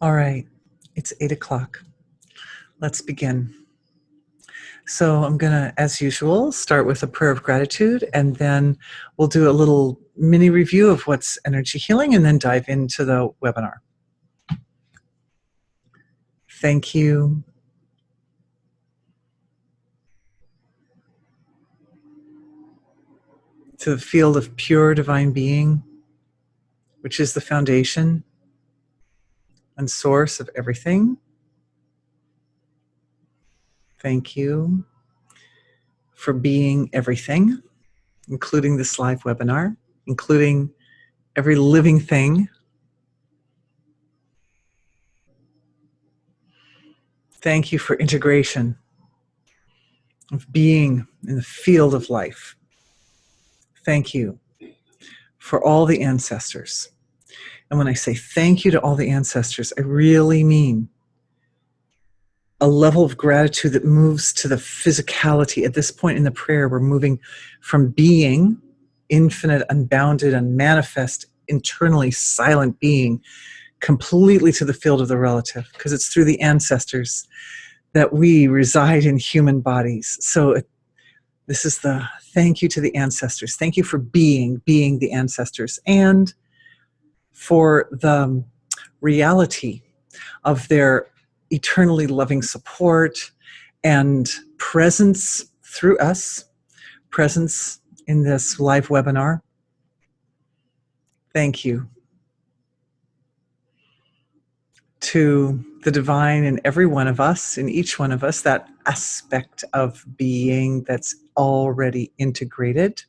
All right, it's 8 o'clock. Let's begin. So I'm going to, as usual, start with a prayer of gratitude, and then we'll do a little mini review of what's energy healing and then dive into the webinar. Thank you. To the field of pure divine being, which is the foundation and source of everything. Thank you for being everything, including this live webinar, including every living thing. Thank you for integration of being in the field of life. Thank you for all the ancestors. And when I say thank you to all the ancestors, I really mean a level of gratitude that moves to the physicality. At this point in the prayer, we're moving from being, infinite, unbounded, unmanifest, internally silent being, completely to the field of the relative, because it's through the ancestors that we reside in human bodies. So this is the thank you to the ancestors. Thank you for being the ancestors, and for the reality of their eternally loving support and presence through us, presence in this live webinar. Thank you to the divine in every one of us, in each one of us, that aspect of being that's already integrated,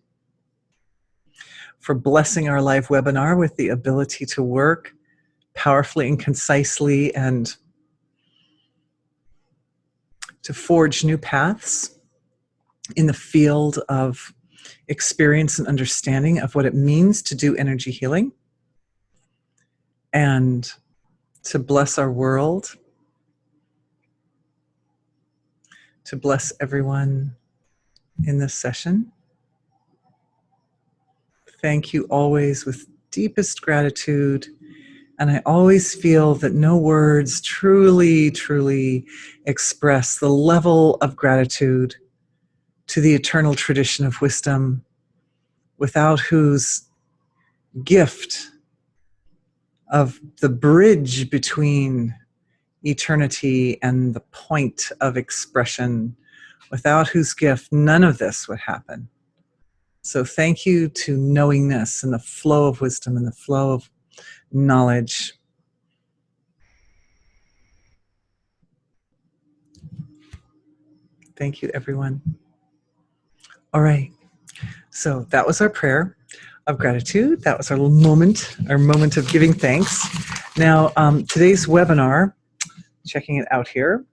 for blessing our live webinar with the ability to work powerfully and concisely and to forge new paths in the field of experience and understanding of what it means to do energy healing, and to bless our world, to bless everyone in this session. Thank you always with deepest gratitude. And I always feel that no words truly, truly express the level of gratitude to the eternal tradition of wisdom, without whose gift of the bridge between eternity and the point of expression, without whose gift none of this would happen. So thank you to knowingness and the flow of wisdom and the flow of knowledge. Thank you, everyone. All right, so that was our prayer of gratitude. That was our moment of giving thanks. Now, today's webinar, checking it out here,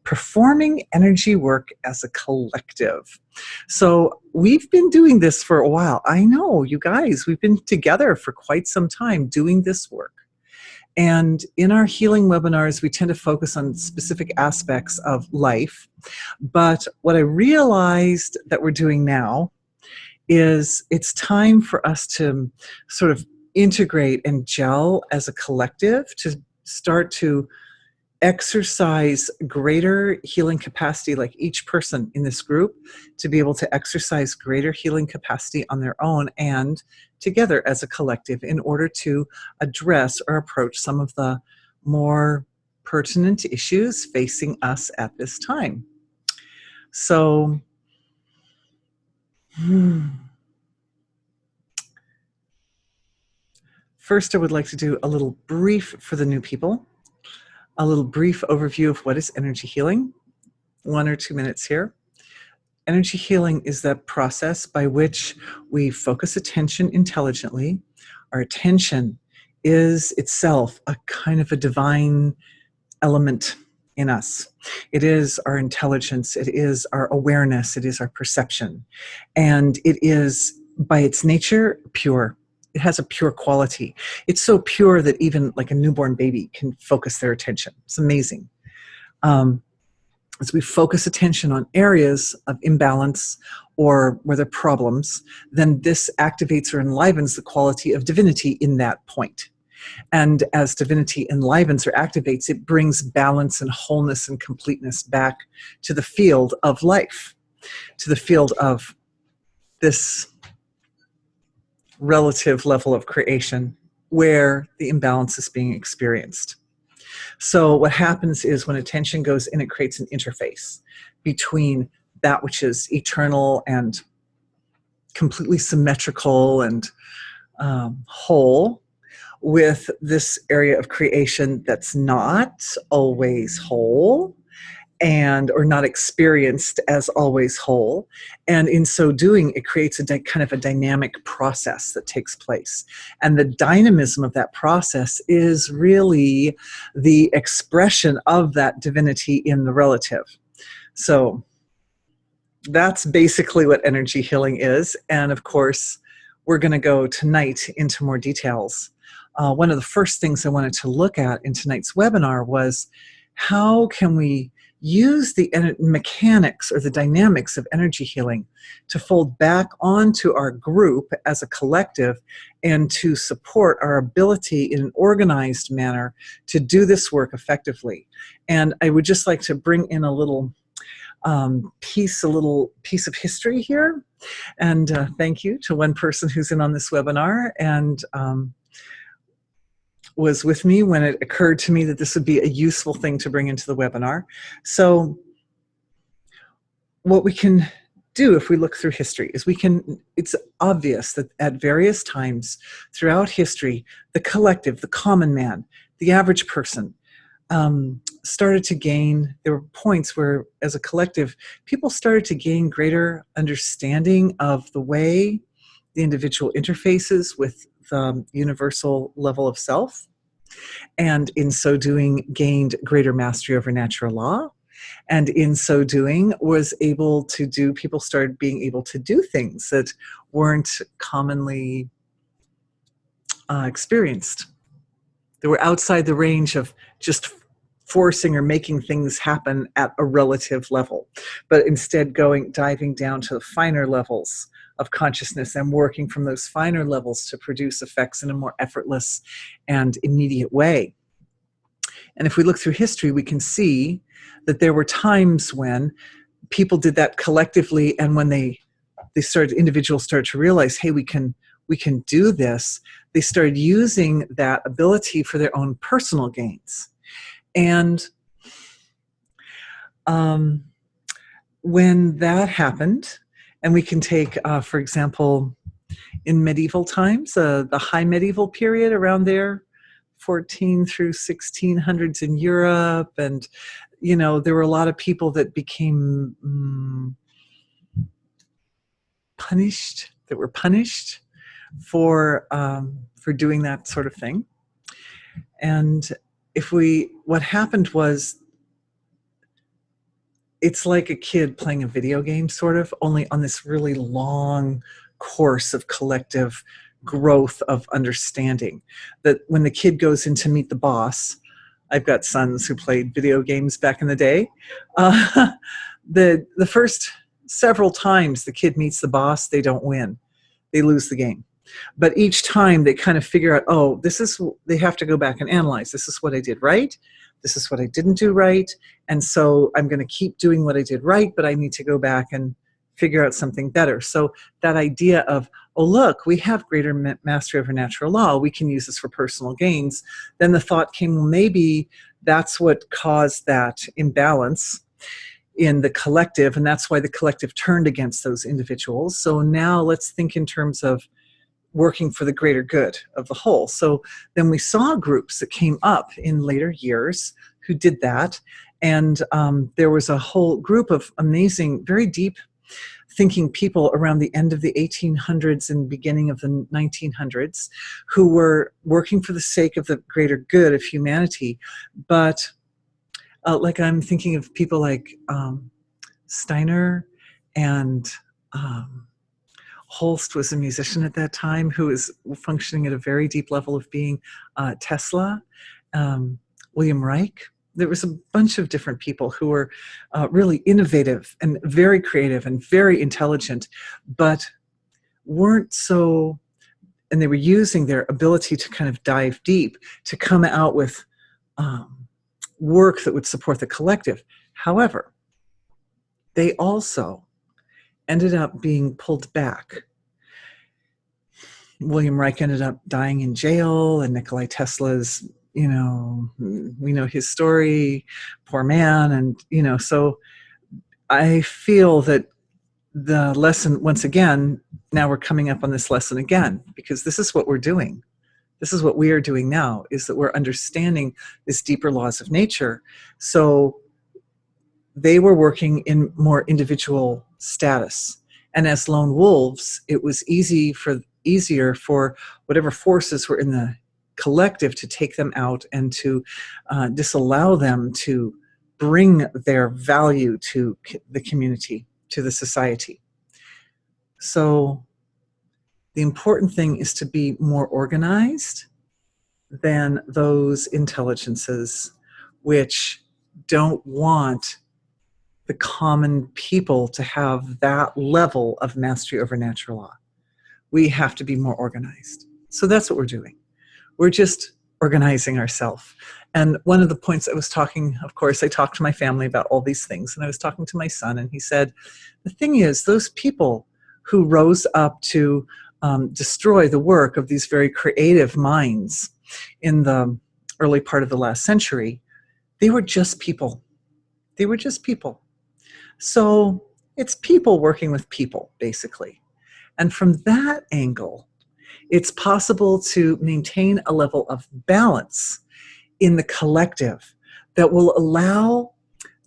performing energy work as a collective. So we've been doing this for a while. I know, you guys, we've been together for quite some time doing this work. And in our healing webinars, we tend to focus on specific aspects of life. But what I realized that we're doing now is it's time for us to sort of integrate and gel as a collective, to start to exercise greater healing capacity, like each person in this group, to be able to exercise greater healing capacity on their own and together as a collective, in order to address or approach some of the more pertinent issues facing us at this time. So, first I would like to do a little brief for the new people. A little brief overview of what is energy healing, 1 or 2 minutes here. Energy healing is that process by which we focus attention intelligently. Our attention is itself a kind of a divine element in us. It is our intelligence, it is our awareness, it is our perception, and it is by its nature pure. It has a pure quality. It's so pure that even like a newborn baby can focus their attention. It's amazing. As we focus attention on areas of imbalance or where there are problems, then this activates or enlivens the quality of divinity in that point. And as divinity enlivens or activates, it brings balance and wholeness and completeness back to the field of life, to the field of this relative level of creation where the imbalance is being experienced. So what happens is when attention goes in, it creates an interface between that which is eternal and completely symmetrical and whole, with this area of creation that's not always whole and or not experienced as always whole. And in so doing, it creates a kind of a dynamic process that takes place. And the dynamism of that process is really the expression of that divinity in the relative. So that's basically what energy healing is. And of course, we're going to go tonight into more details. One of the first things I wanted to look at in tonight's webinar was how can we use the mechanics or the dynamics of energy healing to fold back onto our group as a collective and to support our ability in an organized manner to do this work effectively. And I would just like to bring in a little piece of history here. And thank you to one person who's in on this webinar and was with me when it occurred to me that this would be a useful thing to bring into the webinar. So what we can do if we look through history is it's obvious that at various times throughout history, the collective, the common man, the average person, started to gain, there were points where as a collective, people started to gain greater understanding of the way the individual interfaces with the universal level of self, and in so doing gained greater mastery over natural law, and in so doing was able to do, people started being able to do things that weren't commonly experienced. They were outside the range of just forcing or making things happen at a relative level, but instead diving down to the finer levels of consciousness and working from those finer levels to produce effects in a more effortless and immediate way. And if we look through history, we can see that there were times when people did that collectively, and when individuals started to realize, hey, we can do this, they started using that ability for their own personal gains. And when that happened, and we can take, for example, in medieval times, the high medieval period around there, 14 through 1600s in Europe, and there were a lot of people that became punished for doing that sort of thing. And what happened was, it's like a kid playing a video game, sort of, only on this really long course of collective growth of understanding. That when the kid goes in to meet the boss, I've got sons who played video games back in the day, the first several times the kid meets the boss, they don't win. They lose the game. But each time they kind of figure out, oh, they have to go back and analyze. This is what I did right. This is what I didn't do right. And so I'm going to keep doing what I did right, but I need to go back and figure out something better. So that idea of, oh, look, we have greater mastery over natural law, we can use this for personal gains. Then the thought came, well, maybe that's what caused that imbalance in the collective, and that's why the collective turned against those individuals. So now let's think in terms of working for the greater good of the whole. So then we saw groups that came up in later years who did that. And there was a whole group of amazing, very deep thinking people around the end of the 1800s and beginning of the 1900s who were working for the sake of the greater good of humanity. But like I'm thinking of people like Steiner, and Holst was a musician at that time who was functioning at a very deep level of being, Tesla, William Reich. There was a bunch of different people who were really innovative and very creative and very intelligent, but weren't so and they were using their ability to kind of dive deep to come out with work that would support the collective. However, they also ended up being pulled back. William Reich ended up dying in jail, and Nikolai Tesla's, we know his story, poor man. And, so I feel that the lesson, once again, now we're coming up on this lesson again, because this is what we're doing. This is what we are doing now, is that we're understanding these deeper laws of nature. So they were working in more individual status. And as lone wolves, it was easier for whatever forces were in the collective to take them out and to disallow them to bring their value to the community, to the society. So the important thing is to be more organized than those intelligences which don't want the common people to have that level of mastery over natural law. We have to be more organized. So that's what we're doing. We're just organizing ourselves. And one of the points I was talking, of course, I talked to my family about all these things, and I was talking to my son, and he said, the thing is, those people who rose up to destroy the work of these very creative minds in the early part of the last century, they were just people. They were just people. So it's people working with people, basically. And from that angle, it's possible to maintain a level of balance in the collective that will allow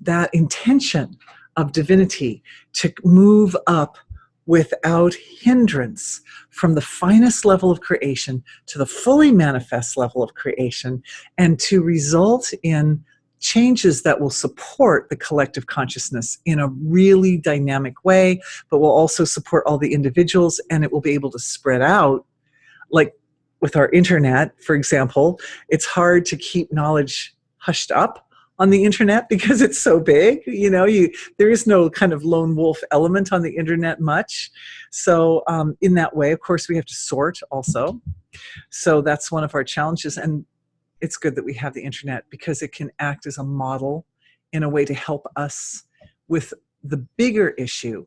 that intention of divinity to move up without hindrance from the finest level of creation to the fully manifest level of creation, and to result in changes that will support the collective consciousness in a really dynamic way, but will also support all the individuals, and it will be able to spread out. Like with our internet, for example, it's hard to keep knowledge hushed up on the internet because it's so big. There is no kind of lone wolf element on the internet much. So in that way, of course, we have to sort also. So that's one of our challenges. And it's good that we have the internet because it can act as a model in a way to help us with the bigger issue,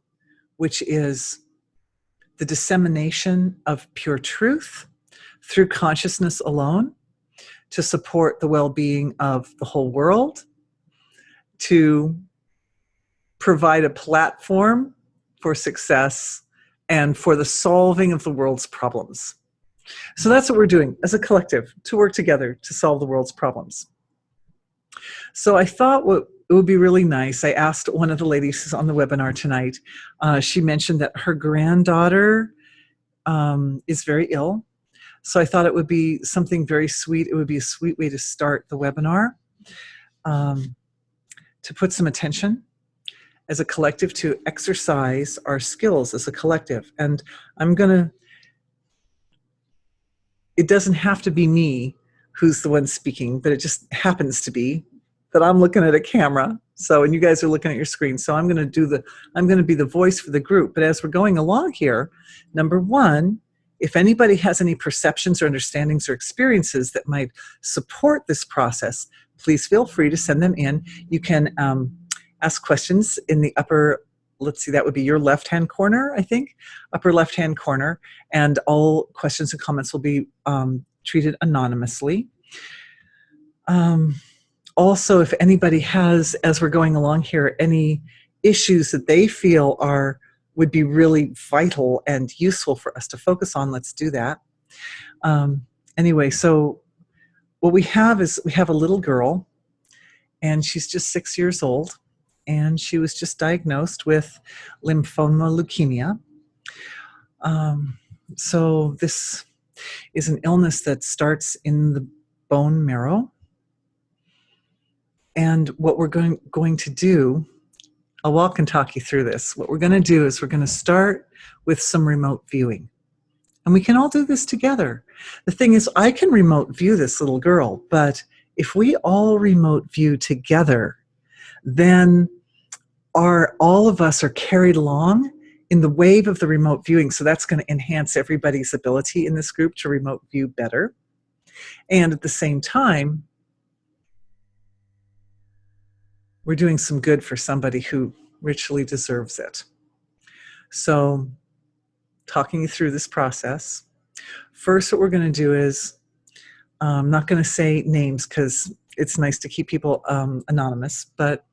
which is the dissemination of pure truth through consciousness alone to support the well-being of the whole world, to provide a platform for success and for the solving of the world's problems. So that's what we're doing as a collective, to work together to solve the world's problems. So I thought it would be really nice. I asked one of the ladies who's on the webinar tonight, she mentioned that her granddaughter is very ill. So I thought it would be something very sweet. It would be a sweet way to start the webinar, to put some attention as a collective, to exercise our skills as a collective. And it doesn't have to be me who's the one speaking, but it just happens to be that I'm looking at a camera. So, and you guys are looking at your screen. So I'm going to be the voice for the group. But as we're going along here, number one, if anybody has any perceptions or understandings or experiences that might support this process, please feel free to send them in. You can ask questions in the upper, let's see, that would be your left-hand corner, I think, upper left-hand corner, and all questions and comments will be treated anonymously. Also, if anybody has, as we're going along here, any issues that they feel would be really vital and useful for us to focus on, let's do that. Anyway, so what we have is we have a little girl, and she's just 6 years old, and she was just diagnosed with lymphoma leukemia. So this is an illness that starts in the bone marrow. And what we're going to do, I'll walk and talk you through this. What we're going to do is we're going to start with some remote viewing. And we can all do this together. The thing is, I can remote view this little girl, but if we all remote view together, then all of us are carried along in the wave of the remote viewing, so that's going to enhance everybody's ability in this group to remote view better. And at the same time, we're doing some good for somebody who richly deserves it. So, talking you through this process, first what we're going to do is, I'm not going to say names because it's nice to keep people anonymous, but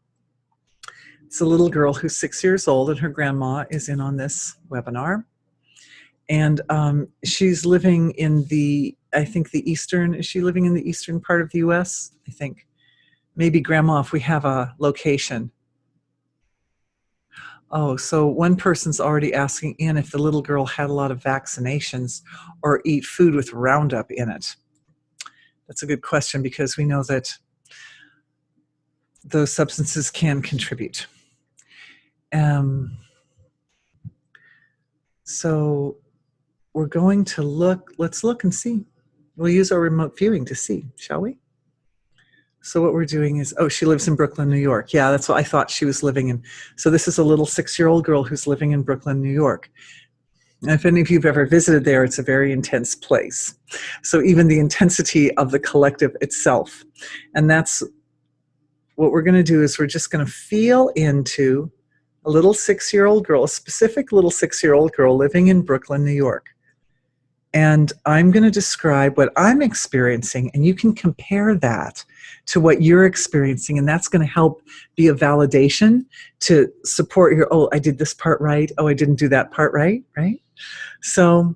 it's a little girl who's 6 years old, and her grandma is in on this webinar. And she's living in the, I think the eastern, is she living in the eastern part of the US? I think. Maybe grandma, if we have a location. Oh, so one person's already asking in if the little girl had a lot of vaccinations or eat food with Roundup in it. That's a good question because we know that those substances can contribute. So we're going to look, let's look and see. We'll use our remote viewing to see, shall we? So what we're doing is, oh, she lives in Brooklyn, New York. Yeah, that's what I thought she was living in. So this is a little 6-year-old girl who's living in Brooklyn, New York. And if any of you have ever visited there, it's a very intense place. So even the intensity of the collective itself. And that's what we're going to do is we're just going to feel into a little 6-year-old girl, a specific little 6-year-old girl living in Brooklyn, New York. And I'm going to describe what I'm experiencing, and you can compare that to what you're experiencing, and that's going to help be a validation to support your, oh, I did this part right, oh, I didn't do that part right, right? So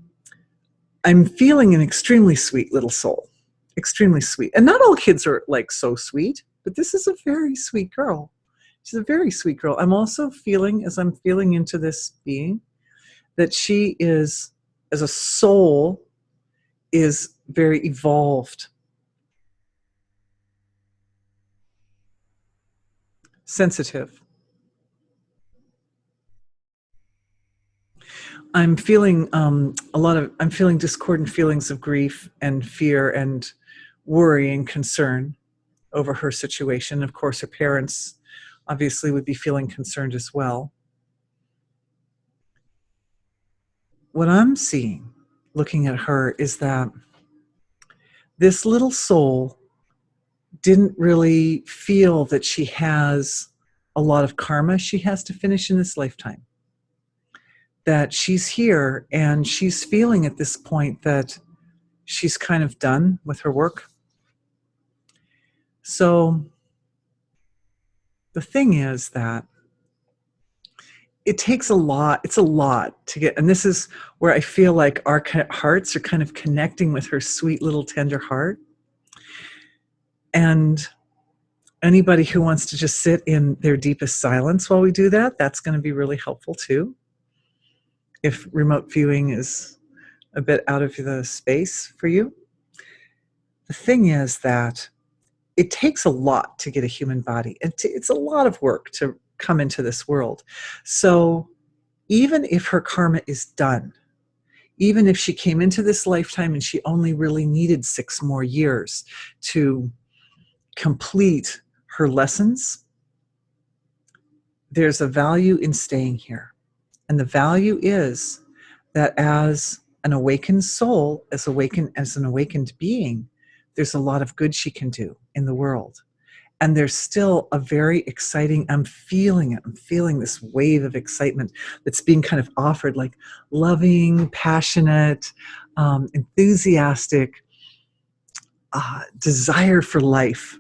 I'm feeling an extremely sweet little soul, extremely sweet. And not all kids are like so sweet, but this is a very sweet girl. She's a very sweet girl. I'm also feeling, as I'm feeling into this being, that she is, as a soul, is very evolved, sensitive. I'm feeling I'm feeling discordant feelings of grief and fear and worry and concern over her situation. Of course, her parents obviously would be feeling concerned as well. What I'm seeing, looking at her, is that this little soul didn't really feel that she has a lot of karma she has to finish in this lifetime. That she's here and she's feeling at this point that she's kind of done with her work. So the thing is that it takes a lot, it's a lot to get, and this is where I feel like our hearts are kind of connecting with her sweet little tender heart. And anybody who wants to just sit in their deepest silence while we do that, that's going to be really helpful too. If remote viewing is a bit out of the space for you. The thing is that it takes a lot to get a human body. It's a lot of work to come into this world. So even if her karma is done, even if she came into this lifetime and she only really needed 6 more years to complete her lessons, there's a value in staying here. And the value is that as an awakened soul, as an awakened being, there's a lot of good she can do in the world. And there's still a very exciting, I'm feeling this wave of excitement that's being kind of offered, like loving, passionate, enthusiastic desire for life.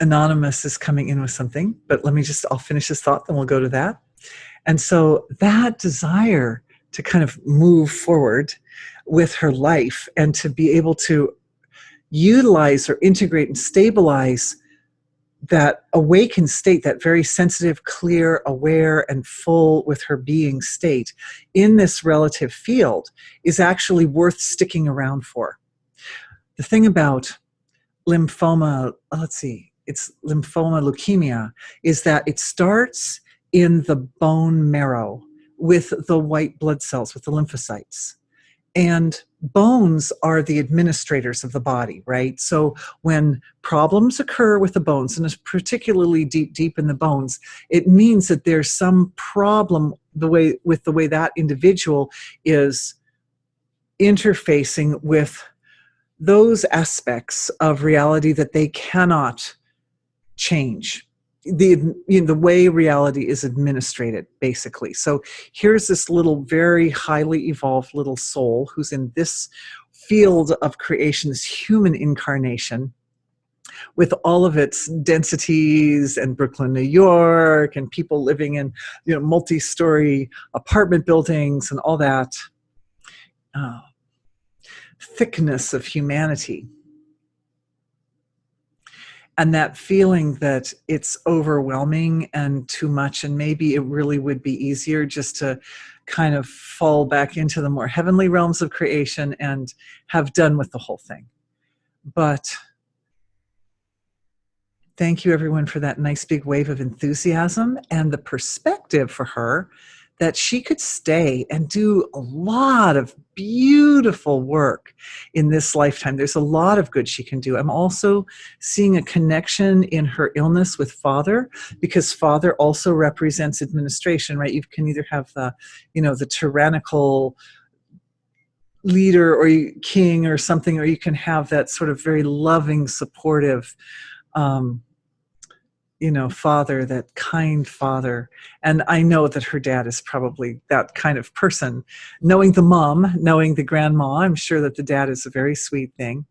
Anonymous is coming in with something, but I'll finish this thought, then we'll go to that. And so that desire to kind of move forward with her life and to be able to utilize or integrate and stabilize that awakened state, that very sensitive, clear, aware, and full with her being state in this relative field is actually worth sticking around for. The thing about lymphoma, it's lymphoma leukemia, is that it starts in the bone marrow with the white blood cells, with the lymphocytes. And bones are the administrators of the body, right? So when problems occur with the bones, and it's particularly deep in the bones, it means that there's some problem with the way that individual is interfacing with those aspects of reality that they cannot change. The way reality is administrated, basically. So here's this little very highly evolved little soul who's in this field of creation, this human incarnation, with all of its densities, and Brooklyn, New York, and people living in multi-story apartment buildings and all that thickness of humanity. And that feeling that it's overwhelming and too much, and maybe it really would be easier just to kind of fall back into the more heavenly realms of creation and have done with the whole thing. But thank you, everyone, for that nice big wave of enthusiasm and the perspective for her that she could stay and do a lot of beautiful work in this lifetime. There's a lot of good she can do. I'm also seeing a connection in her illness with Father, because Father also represents administration, right? You can either have the tyrannical leader or king or something, or you can have that sort of very loving, supportive father, that kind father. And I know that her dad is probably that kind of person. Knowing the mom, knowing the grandma, I'm sure that the dad is a very sweet thing.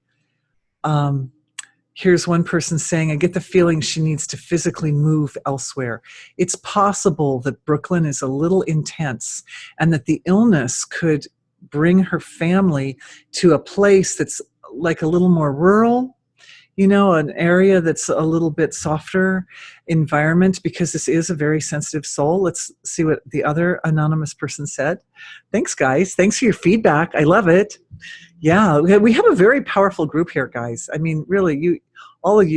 Here's one person saying, I get the feeling she needs to physically move elsewhere. It's possible that Brooklyn is a little intense and that the illness could bring her family to a place that's like a little more rural, an area that's a little bit softer environment, because this is a very sensitive soul. Let's see what the other anonymous person said. Thanks, guys. Thanks for your feedback. I love it. Yeah, we have a very powerful group here, guys. I mean, really, all of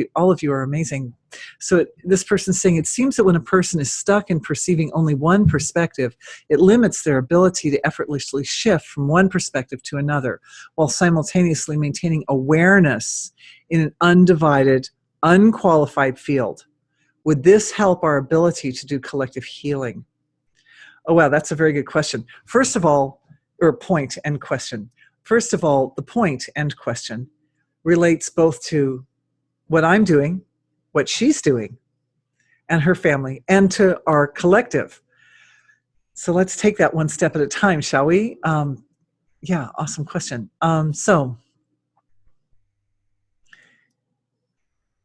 you are amazing. So this person's saying, it seems that when a person is stuck in perceiving only one perspective, it limits their ability to effortlessly shift from one perspective to another, while simultaneously maintaining awareness in an undivided, unqualified field. Would this help our ability to do collective healing? Oh, wow, that's a very good question. First of all, or point and question. First of all, the point and question relates both to what I'm doing, what she's doing, and her family, and to our collective. So let's take that one step at a time, shall we? Yeah, awesome question.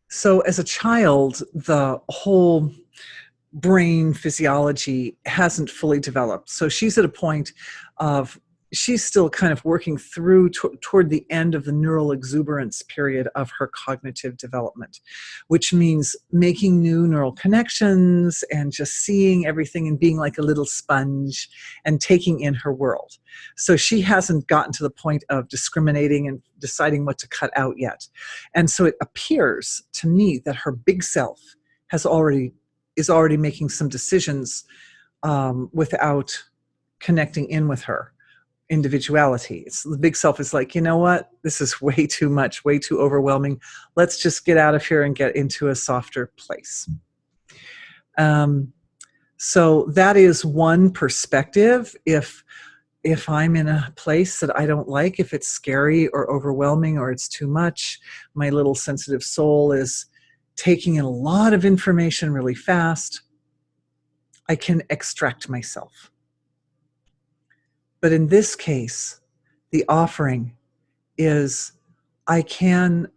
So as a child, the whole brain physiology hasn't fully developed. So she's at a point of, she's still kind of working through toward the end of the neural exuberance period of her cognitive development, which means making new neural connections and just seeing everything and being like a little sponge and taking in her world. So she hasn't gotten to the point of discriminating and deciding what to cut out yet. And so it appears to me that her big self is already making some decisions without connecting in with her individuality. The big self is like, you know what? This is way too much, way too overwhelming. Let's just get out of here and get into a softer place. So that is one perspective. If I'm in a place that I don't like, if it's scary or overwhelming or it's too much, my little sensitive soul is taking in a lot of information really fast, I can extract myself. But in this case, the offering is I can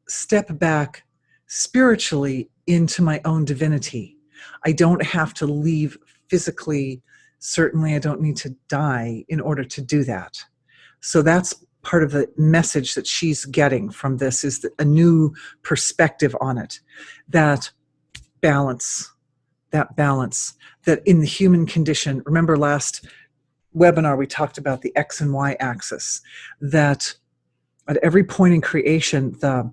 step back spiritually into my own divinity. I don't have to leave physically. Certainly, I don't need to die in order to do that. So that's part of the message that she's getting from this, is a new perspective on it. That balance, that in the human condition, remember last webinar we talked about the X and Y axis, that at every point in creation, the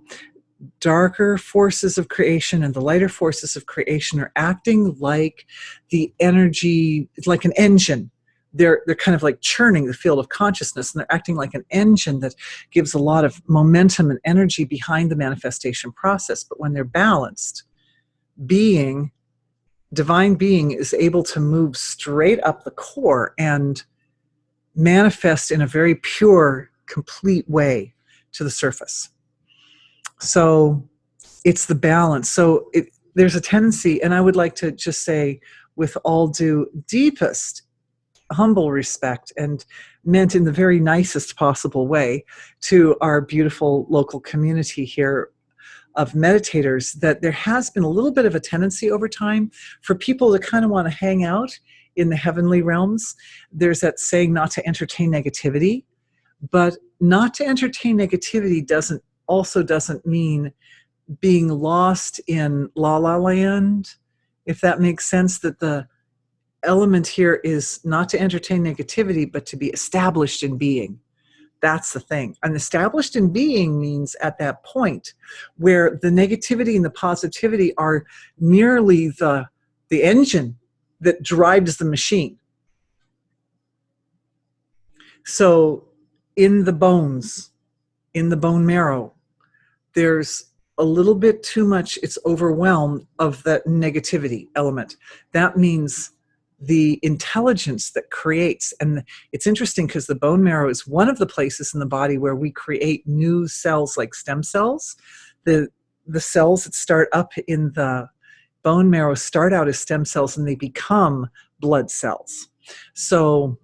darker forces of creation and the lighter forces of creation are acting like the energy, like an engine they're kind of like churning the field of consciousness, and they're acting like an engine that gives a lot of momentum and energy behind the manifestation process. But when they're balanced, divine being is able to move straight up the core and manifest in a very pure, complete way to the surface. So it's the balance. So there's a tendency, and I would like to just say, with all due deepest humble respect, and meant in the very nicest possible way, to our beautiful local community here of meditators, that there has been a little bit of a tendency over time for people to kind of want to hang out in the heavenly realms. There's that saying, not to entertain negativity, but not to entertain negativity doesn't mean being lost in la la land, if that makes sense. That the element here is not to entertain negativity, but to be established in being. That's the thing. And established in being means at that point where the negativity and the positivity are merely the engine that drives the machine. So in the bones, in the bone marrow, there's a little bit too much, it's overwhelmed of that negativity element. That means the intelligence that creates, and it's interesting because the bone marrow is one of the places in the body where we create new cells like stem cells. The cells that start up in the bone marrow start out as stem cells and they become blood cells. So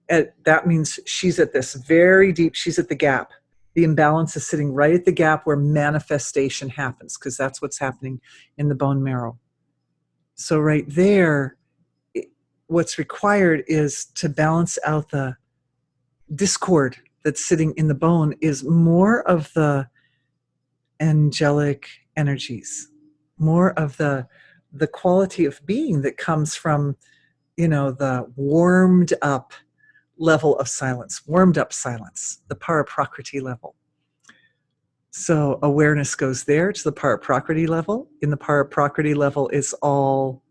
that means she's at this very deep, she's at the gap. The imbalance is sitting right at the gap where manifestation happens, because that's what's happening in the bone marrow. So right there, what's required is to balance out the discord that's sitting in the bone, is more of the angelic energies, more of the quality of being that comes from, the warmed up level of silence, the para-prakriti level. So awareness goes there to the para-prakriti level. In the para-prakriti level is all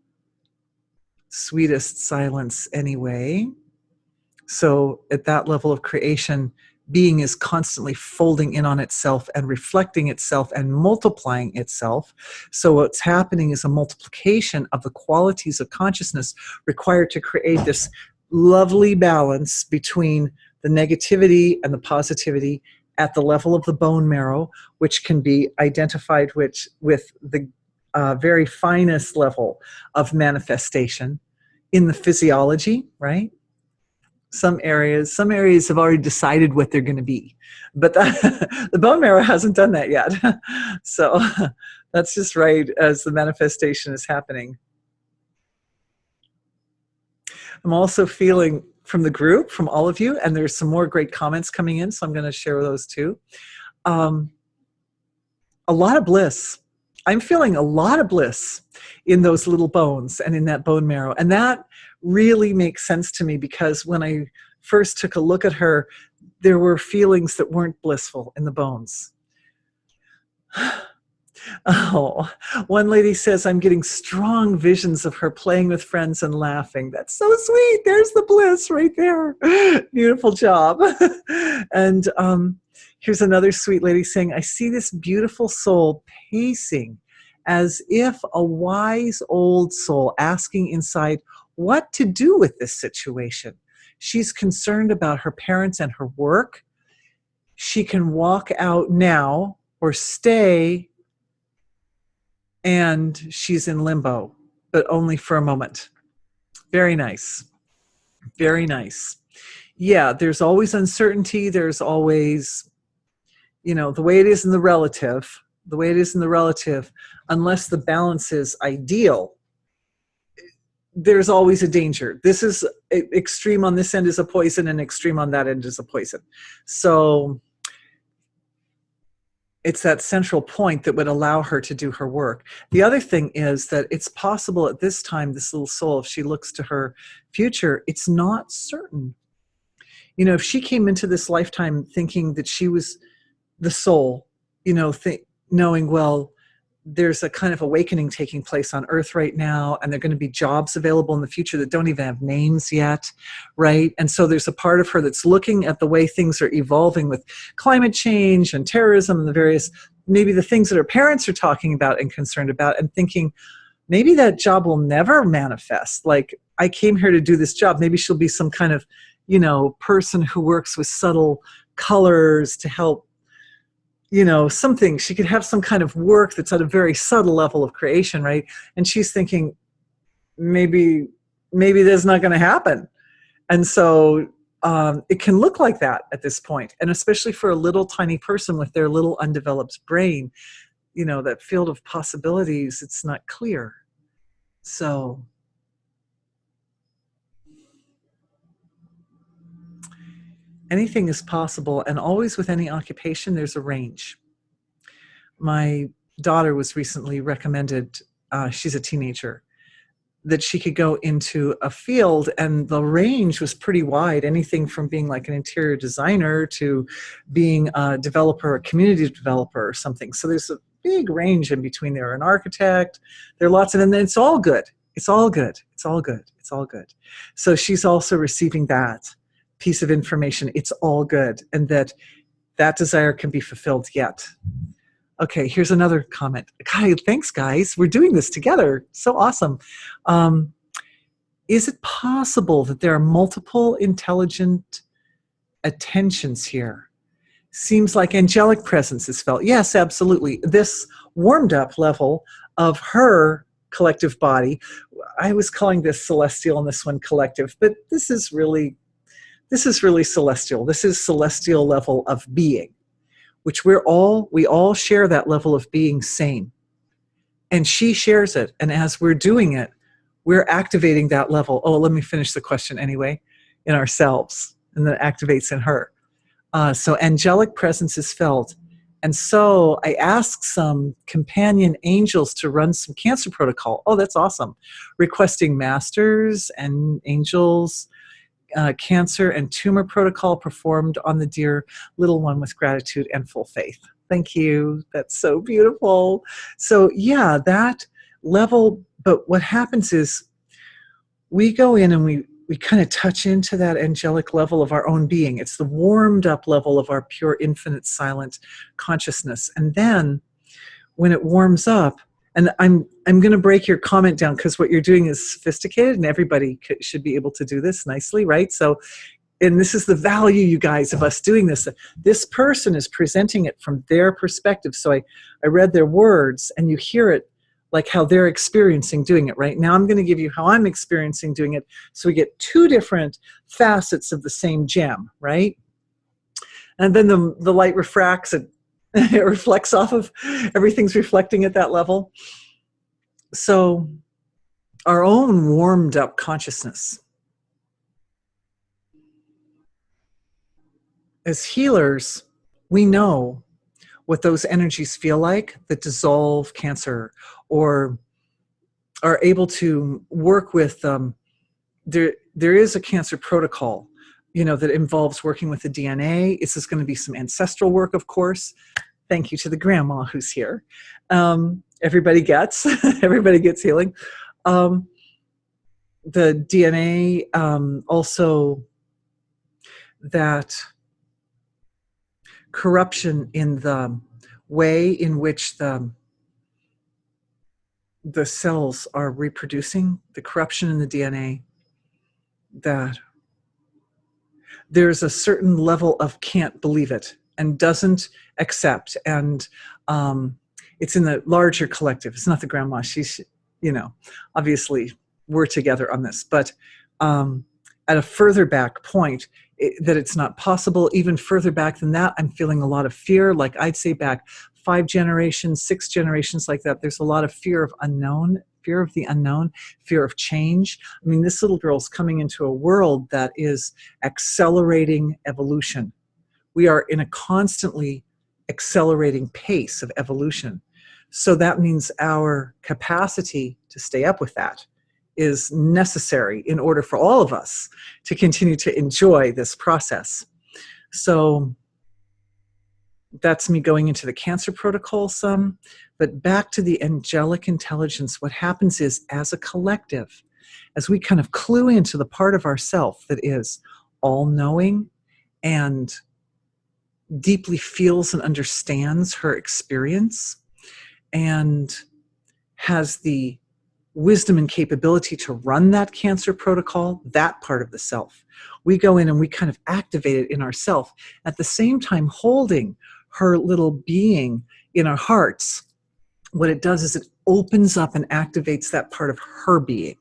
sweetest silence anyway. So at that level of creation, being is constantly folding in on itself and reflecting itself and multiplying itself. So what's happening is a multiplication of the qualities of consciousness required to create this lovely balance between the negativity and the positivity at the level of the bone marrow, which can be identified with the very finest level of manifestation in the physiology, right? Some areas have already decided what they're going to be, but the bone marrow hasn't done that yet. So that's just right as the manifestation is happening. I'm also feeling from the group, from all of you, and there's some more great comments coming in, so I'm going to share those too. A lot of bliss. I'm feeling a lot of bliss in those little bones and in that bone marrow. And that really makes sense to me, because when I first took a look at her, there were feelings that weren't blissful in the bones. Oh, one lady says, I'm getting strong visions of her playing with friends and laughing. That's so sweet. There's the bliss right there. Beautiful job. And here's another sweet lady saying, I see this beautiful soul pacing as if a wise old soul asking inside what to do with this situation. She's concerned about her parents and her work. She can walk out now or stay, and she's in limbo, but only for a moment. Very nice. Very nice. Yeah, there's always uncertainty. There's always, the way it is in the relative, unless the balance is ideal, there's always a danger. This is extreme on this end is a poison, and extreme on that end is a poison. So it's that central point that would allow her to do her work. The other thing is that it's possible at this time, this little soul, if she looks to her future, it's not certain. If she came into this lifetime thinking that she was the soul, knowing, well, there's a kind of awakening taking place on Earth right now, and there are going to be jobs available in the future that don't even have names yet, right? And so there's a part of her that's looking at the way things are evolving with climate change and terrorism and the various, maybe the things that her parents are talking about and concerned about, and thinking, maybe that job will never manifest. Like, I came here to do this job. Maybe she'll be some kind of, you know, person who works with subtle colors to help, you know, something. She could have some kind of work that's at a very subtle level of creation, right? And she's thinking, maybe that's not going to happen. And so it can look like that at this point. And especially for a little tiny person with their little undeveloped brain, you know, that field of possibilities, it's not clear. So anything is possible, and always with any occupation, there's a range. My daughter was recently recommended, she's a teenager, that she could go into a field, and the range was pretty wide, anything from being like an interior designer to being a developer, a community developer or something. So there's a big range in between there, an architect, there are lots of, and it's all good. It's all good. It's all good. It's all good. So she's also receiving that piece of information. It's all good. And that desire can be fulfilled yet. Okay, here's another comment. Thanks, guys. We're doing this together. So awesome. Is it possible that there are multiple intelligent attentions here? Seems like angelic presence is felt. Yes, absolutely. This warmed up level of her collective body, I was calling this celestial and this one collective, but this is really celestial. This is celestial level of being, which we all share that level of being sane. And she shares it. And as we're doing it, we're activating that level. Oh, let me finish the question anyway, in ourselves, and then activates in her. So angelic presence is felt. And so I asked some companion angels to run some cancer protocol. Oh, that's awesome. Requesting masters and angels, cancer and tumor protocol performed on the dear little one with gratitude and full faith. Thank you. That's so beautiful. So yeah, that level, but what happens is we go in and we kind of touch into that angelic level of our own being. It's the warmed up level of our pure, infinite, silent consciousness. And then when it warms up, and I'm going to break your comment down because what you're doing is sophisticated and everybody should be able to do this nicely, right? So, and this is the value, you guys, of us doing this. This person is presenting it from their perspective. So I read their words, and you hear it like how they're experiencing doing it, right? Now I'm going to give you how I'm experiencing doing it, so we get two different facets of the same gem, right? And then the light refracts, it reflects off of, everything's reflecting at that level. So our own warmed up consciousness. As healers, we know what those energies feel like that dissolve cancer, or are able to work with, there is a cancer protocol, you know, that involves working with the DNA. This is going to be some ancestral work, of course. Thank you to the grandma who's here. Everybody gets healing. The DNA, also that corruption in the way in which the cells are reproducing, the corruption in the DNA, that there's a certain level of can't believe it and doesn't accept. And it's in the larger collective. It's not the grandma. She's, you know, obviously we're together on this, but at a further back point, that it's not possible. Even further back than that, I'm feeling a lot of fear. Like I'd say back 5 generations, 6 generations like that, there's a lot of fear of unknown, fear of the unknown, fear of change. I mean, this little girl's coming into a world that is accelerating evolution. We are in a constantly accelerating pace of evolution. So that means our capacity to stay up with that is necessary in order for all of us to continue to enjoy this process. So that's me going into the cancer protocol some, But back to the angelic intelligence, what happens is, as a collective, as we kind of clue into the part of ourself that is all-knowing and deeply feels and understands her experience and has the wisdom and capability to run that cancer protocol, that part of the self. We go in and we kind of activate it in ourself, at the same time holding her little being in our hearts. What it does is it opens up and activates that part of her being,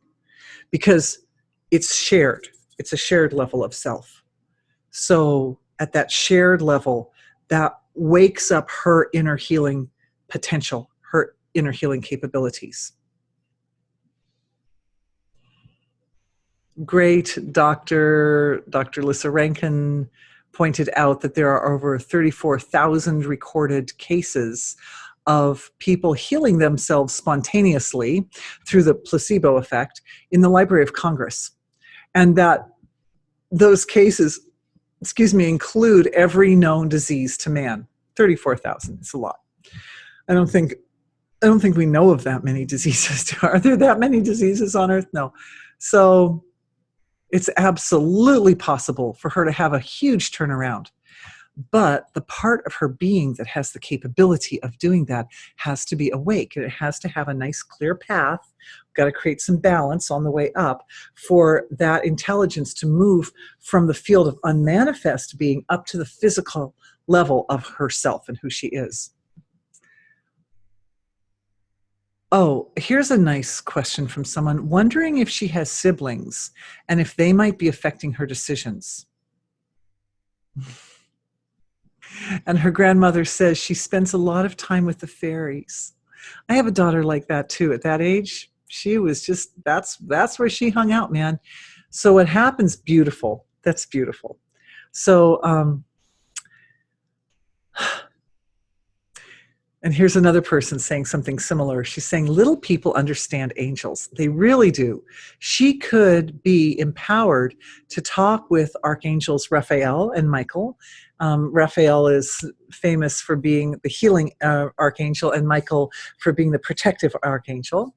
because it's shared. It's a shared level of self. So at that shared level, that wakes up her inner healing potential, her inner healing capabilities. Great Dr. Lissa Rankin pointed out that there are over 34,000 recorded cases of people healing themselves spontaneously through the placebo effect in the Library of Congress. And that those cases, include every known disease to man. 34,000 is a lot. I don't think we know of that many diseases. Are there that many diseases on Earth? No. So it's absolutely possible for her to have a huge turnaround. But the part of her being that has the capability of doing that has to be awake. And it has to have a nice clear path. We've got to create some balance on the way up for that intelligence to move from the field of unmanifest being up to the physical level of herself and who she is. Oh, here's a nice question from someone wondering if she has siblings and if they might be affecting her decisions. And her grandmother says she spends a lot of time with the fairies. I have a daughter like that too. At that age, she was just, that's where she hung out, man. So what happens, beautiful. That's beautiful. So, and here's another person saying something similar. She's saying, little people understand angels. They really do. She could be empowered to talk with archangels Raphael and Michael. Raphael is famous for being the healing archangel, and Michael for being the protective archangel.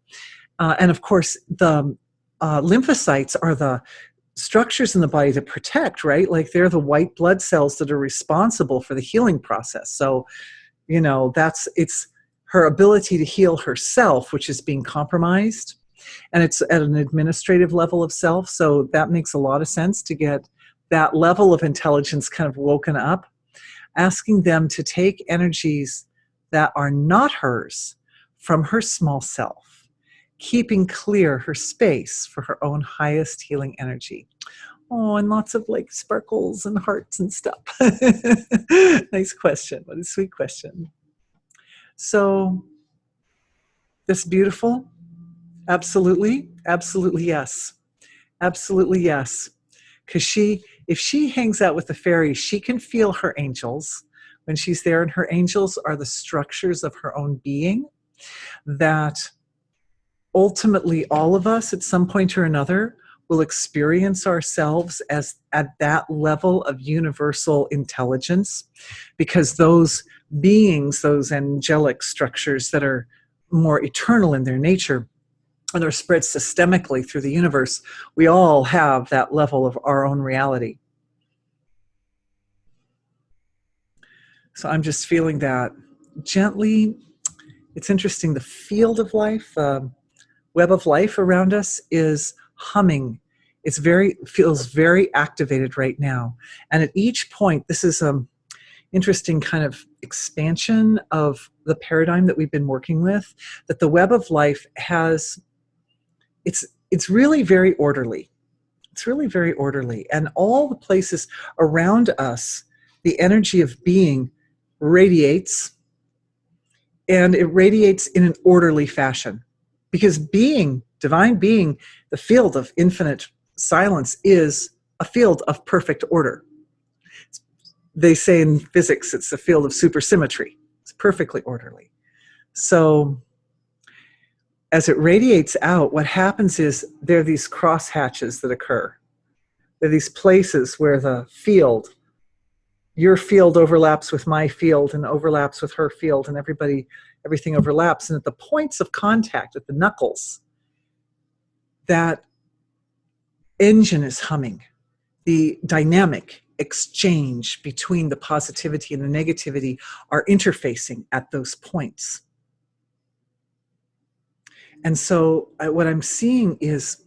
And of course, the lymphocytes are the structures in the body that protect, right? Like they're the white blood cells that are responsible for the healing process. So, you know, it's her ability to heal herself, which is being compromised, and it's at an administrative level of self. So that makes a lot of sense to get that level of intelligence kind of woken up, asking them to take energies that are not hers from her small self, keeping clear her space for her own highest healing energy. Oh, and lots of like sparkles and hearts and stuff. Nice question. What a sweet question. So, this beautiful? Absolutely. Absolutely yes. Absolutely yes. Because if she hangs out with the fairies, she can feel her angels when she's there, and her angels are the structures of her own being that ultimately all of us at some point or another will experience ourselves as at that level of universal intelligence, because those beings, those angelic structures that are more eternal in their nature, and they're spread systemically through the universe, we all have that level of our own reality. So I'm just feeling that gently. It's interesting, the field of life, web of life around us is humming. Feels very activated right now. And at each point, this is interesting kind of expansion of the paradigm that we've been working with, that the web of life has, it's really very orderly. It's really very orderly. And all the places around us, the energy of being radiates, and it radiates in an orderly fashion. Because being, divine being, the field of infinite silence is a field of perfect order. They say in physics it's a field of supersymmetry. It's perfectly orderly. So as it radiates out, what happens is there are these crosshatches that occur. There are these places where the field your field overlaps with my field and overlaps with her field, and everything overlaps. And at the points of contact, at the knuckles, that engine is humming. The dynamic exchange between the positivity and the negativity are interfacing at those points. And so what I'm seeing is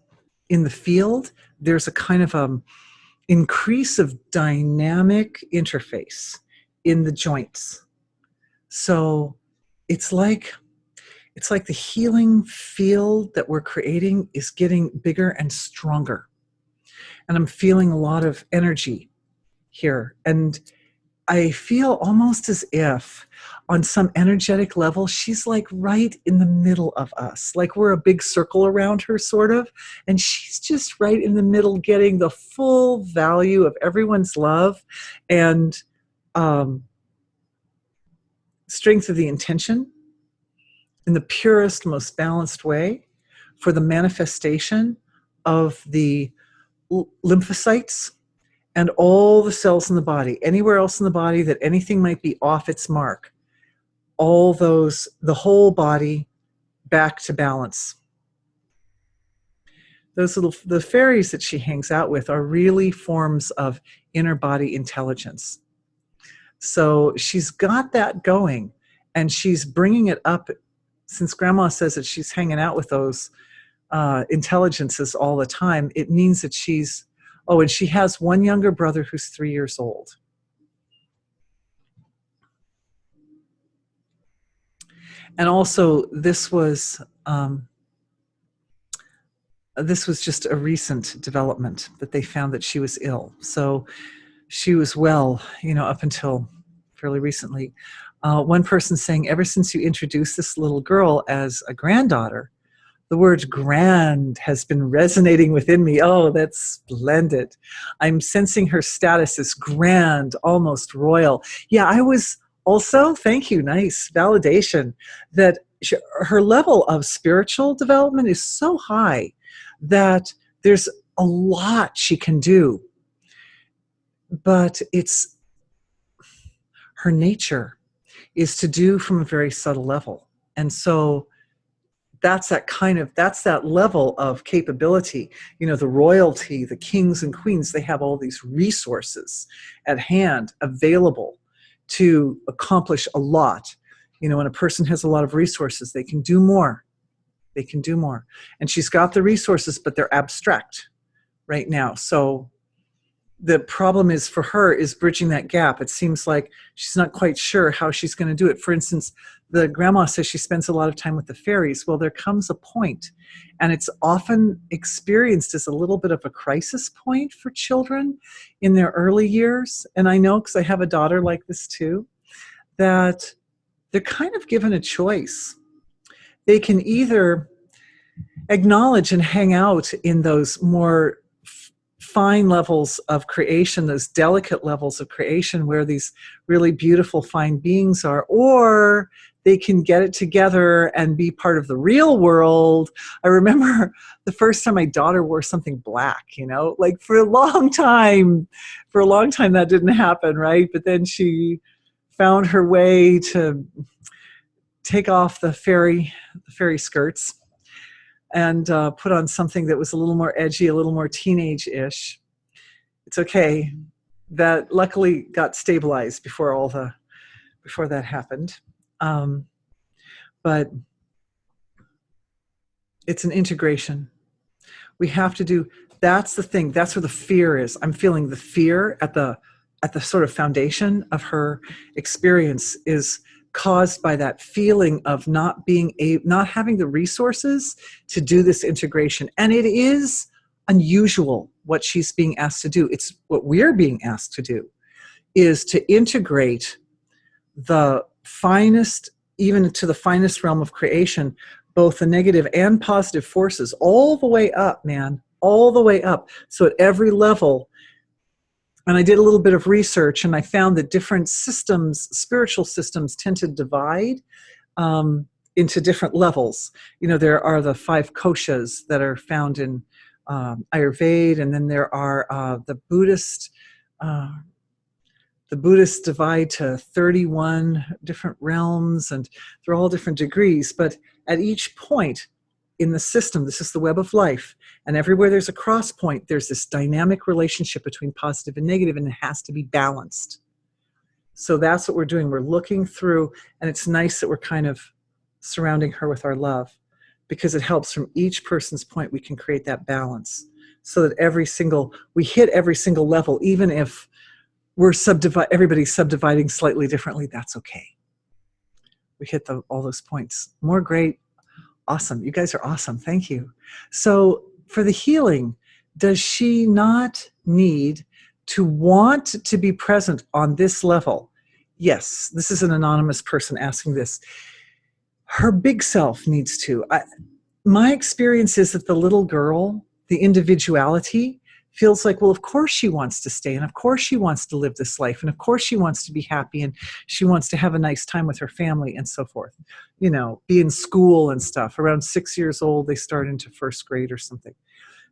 in the field, there's a kind of increase of dynamic interface in the joints. So it's like the healing field that we're creating is getting bigger and stronger. And I'm feeling a lot of energy here. And I feel almost as if on some energetic level, she's like right in the middle of us. Like we're a big circle around her, sort of. And she's just right in the middle, getting the full value of everyone's love and strength of the intention in the purest, most balanced way for the manifestation of the lymphocytes and all the cells in the body. Anywhere else in the body that anything might be off its mark, all those, the whole body back to balance. The fairies that she hangs out with are really forms of inner body intelligence. So she's got that going, and she's bringing it up. Since Grandma says that she's hanging out with those intelligences all the time, it means that she's, and she has one younger brother who's 3 years old. And also, this was just a recent development that they found that she was ill. So she was well, up until fairly recently. One person saying, ever since you introduced this little girl as a granddaughter, the word grand has been resonating within me. Oh, that's splendid. I'm sensing her status as grand, almost royal. Yeah, I was also, thank you, nice validation, that her level of spiritual development is so high that there's a lot she can do. But it's her nature is to do from a very subtle level. And so that's that level of capability. The royalty, the kings and queens, they have all these resources at hand available to accomplish a lot. When a person has a lot of resources, they can do more. They can do more. And she's got the resources, but they're abstract right now. So the problem is for her is bridging that gap. It seems like she's not quite sure how she's going to do it. For instance, the grandma says she spends a lot of time with the fairies. Well, there comes a point, and it's often experienced as a little bit of a crisis point for children in their early years. And I know, because I have a daughter like this too, that they're kind of given a choice. They can either acknowledge and hang out in those more fine levels of creation, those delicate levels of creation where these really beautiful fine beings are, or they can get it together and be part of the real world. I remember the first time my daughter wore something black, like for a long time that didn't happen, right? But then she found her way to take off the fairy skirts and put on something that was a little more edgy, a little more teenage-ish. It's okay. That luckily got stabilized before that happened. But it's an integration. We have to do, that's the thing. That's where the fear is. I'm feeling the fear at the sort of foundation of her experience is caused by that feeling of not having the resources to do this integration. And it is unusual what she's being asked to do. It's what we're being asked to do, is to integrate the finest, even to the finest realm of creation, both the negative and positive forces, all the way up, man, all the way up. So at every level. And I did a little bit of research, and I found that different systems, spiritual systems, tend to divide into different levels. There are the 5 koshas that are found in Ayurveda, and then there are the Buddhist The Buddhists divide to 31 different realms, and they're all different degrees, but at each point in the system, this is the web of life, and everywhere there's a cross point, there's this dynamic relationship between positive and negative, and it has to be balanced. So that's what we're doing. We're looking through, and it's nice that we're kind of surrounding her with our love, because it helps from each person's point, we can create that balance so that we hit every single level, even if everybody's subdividing slightly differently, that's okay. We hit all those points. More great. Awesome. You guys are awesome. Thank you. So for the healing, does she not need to want to be present on this level? Yes, this is an anonymous person asking this. Her big self needs to. My experience is that the little girl, the individuality, feels like, well, of course she wants to stay, and of course she wants to live this life, and of course she wants to be happy, and she wants to have a nice time with her family, and so forth. You know, be in school and stuff. Around 6 years old, they start into first grade or something.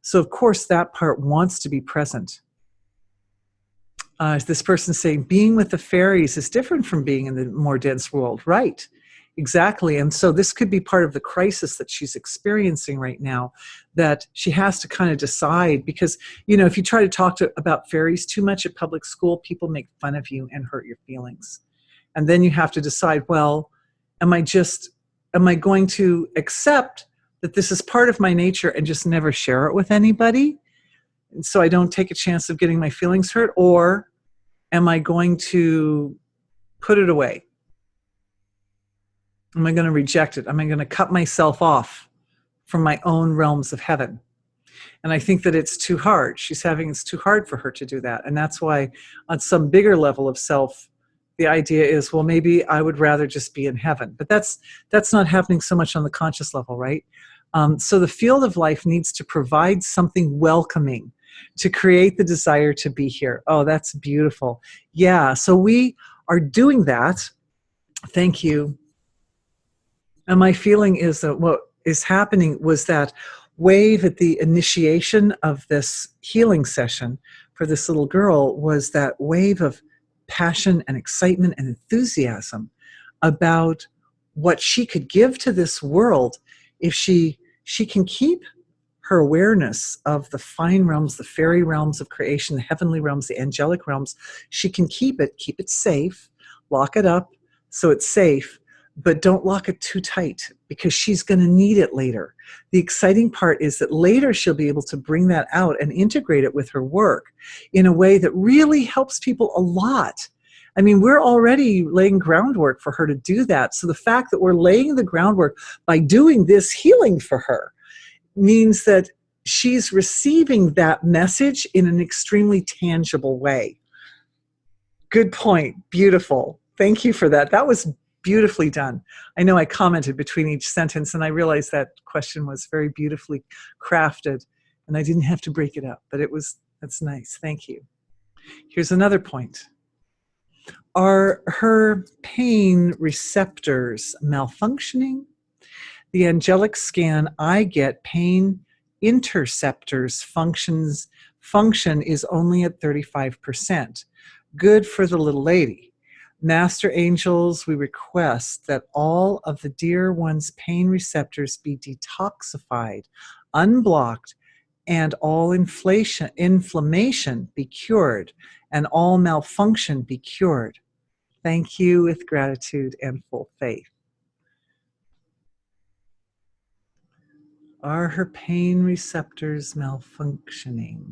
So of course that part wants to be present. This person saying, being with the fairies is different from being in the more dense world. Right. Exactly. And so this could be part of the crisis that she's experiencing right now, that she has to kind of decide, because, you know, if you try to talk about fairies too much at public school, people make fun of you and hurt your feelings. And then you have to decide, well, am I going to accept that this is part of my nature and just never share it with anybody, and so I don't take a chance of getting my feelings hurt? Or am I going to put it away? Am I going to reject it? Am I going to cut myself off from my own realms of heaven? And I think that it's too hard. It's too hard for her to do that. And that's why on some bigger level of self, the idea is, well, maybe I would rather just be in heaven. But that's not happening so much on the conscious level, right? So the field of life needs to provide something welcoming to create the desire to be here. Oh, that's beautiful. Yeah, so we are doing that. Thank you. And my feeling is that what is happening was that wave at the initiation of this healing session for this little girl was that wave of passion and excitement and enthusiasm about what she could give to this world if she can keep her awareness of the fine realms, the fairy realms of creation, the heavenly realms, the angelic realms. She can keep it safe, lock it up so it's safe, but don't lock it too tight, because she's going to need it later. The exciting part is that later she'll be able to bring that out and integrate it with her work in a way that really helps people a lot. I mean, we're already laying groundwork for her to do that. So the fact that we're laying the groundwork by doing this healing for her means that she's receiving that message in an extremely tangible way. Good point. Beautiful. Thank you for that. That was beautifully done. I know I commented between each sentence, and I realized that question was very beautifully crafted, and I didn't have to break it up, but that's nice. Thank you. Here's another point. Are her pain receptors malfunctioning? The angelic scan, I get pain interceptors function is only at 35%. Good for the little lady. Master angels, we request that all of the dear one's pain receptors be detoxified, unblocked, and all inflammation be cured, and all malfunction be cured. Thank you with gratitude and full faith. Are her pain receptors malfunctioning?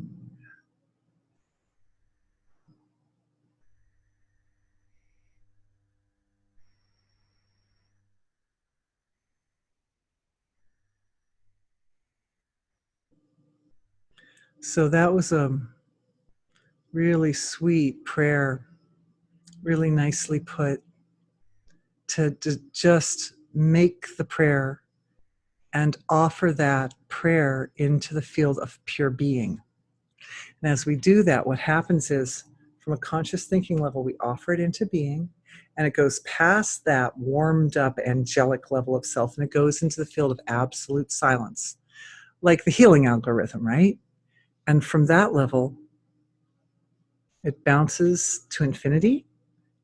So that was a really sweet prayer, really nicely put, to just make the prayer and offer that prayer into the field of pure being. And as we do that, what happens is, from a conscious thinking level, we offer it into being, and it goes past that warmed up angelic level of self, and it goes into the field of absolute silence, like the healing algorithm, right? And from that level, It bounces to infinity.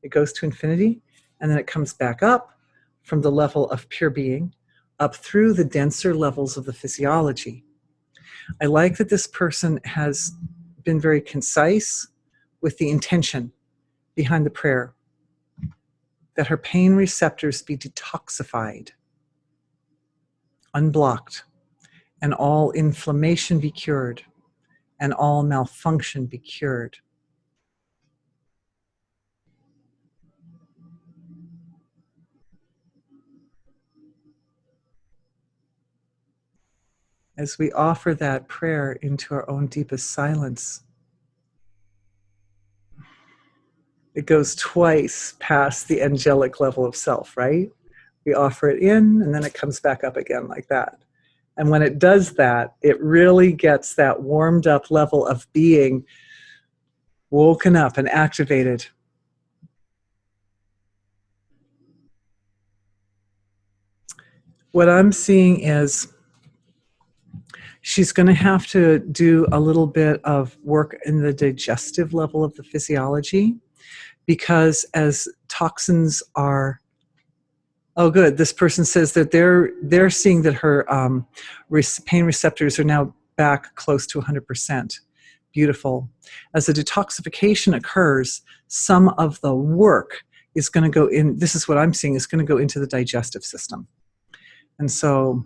It goes to infinity, and then it comes back up from the level of pure being, up through the denser levels of the physiology. I like that this person has been very concise with the intention behind the prayer, that her pain receptors be detoxified, unblocked, and all inflammation be cured, and all malfunction be cured. As we offer that prayer into our own deepest silence, it goes twice past the angelic level of self, right? We offer it in, and then it comes back up again like that. And when it does that, it really gets that warmed up level of being woken up and activated. What I'm seeing is she's going to have to do a little bit of work in the digestive level of the physiology, because as toxins are, oh good, this person says that they're seeing that her pain receptors are now back close to 100%. Beautiful. As the detoxification occurs, some of the work is going to go in, this is what I'm seeing, is going to go into the digestive system. And so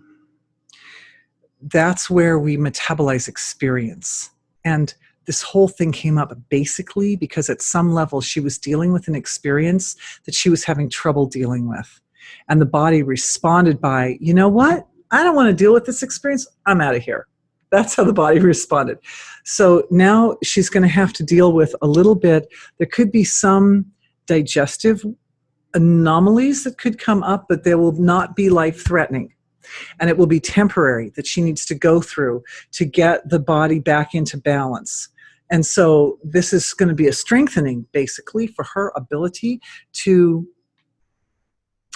that's where we metabolize experience. And this whole thing came up basically because at some level she was dealing with an experience that she was having trouble dealing with. And the body responded by, you know what? I don't want to deal with this experience. I'm out of here. That's how the body responded. So now she's going to have to deal with a little bit. There could be some digestive anomalies that could come up, but they will not be life-threatening. And it will be temporary that she needs to go through to get the body back into balance. And so this is going to be a strengthening, basically, for her ability to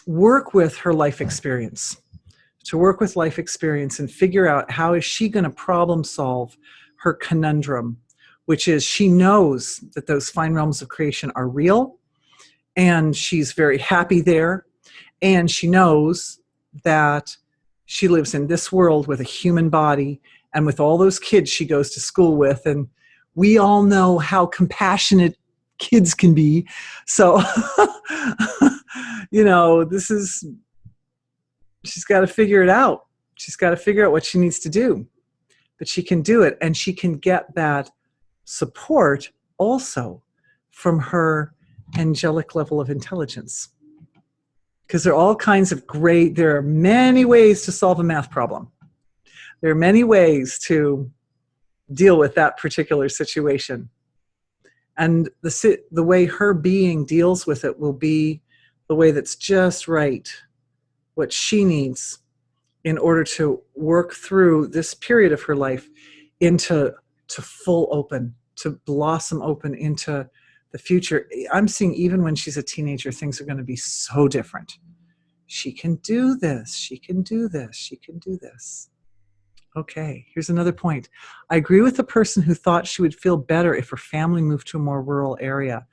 work with her life experience, and figure out how is she going to problem solve her conundrum, which is she knows that those fine realms of creation are real, and she's very happy there, and she knows that she lives in this world with a human body and with all those kids she goes to school with, and we all know how compassionate kids can be. So, you know, she's got to figure it out. She's got to figure out what she needs to do, but she can do it, and she can get that support also from her angelic level of intelligence. Because there are all kinds of there are many ways to solve a math problem. There are many ways to deal with that particular situation. And the way her being deals with it will be the way that's just right, what she needs in order to work through this period of her life into full open, to blossom open into the future. I'm seeing even when she's a teenager, things are going to be so different. She can do this. She can do this. She can do this. Okay, here's another point. I agree with the person who thought she would feel better if her family moved to a more rural area.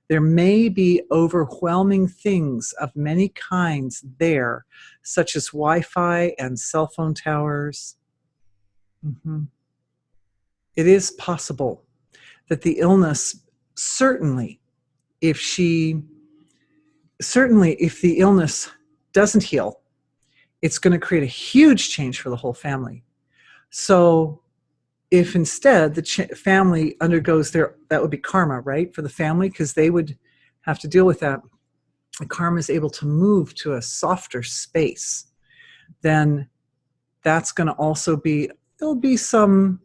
There may be overwhelming things of many kinds there, such as Wi-Fi and cell phone towers. It is possible that the illness, certainly if the illness doesn't heal, it's going to create a huge change for the whole family. So if instead the family undergoes that would be karma, right, for the family, because they would have to deal with that. The karma is able to move to a softer space, then that's going to also there'll be some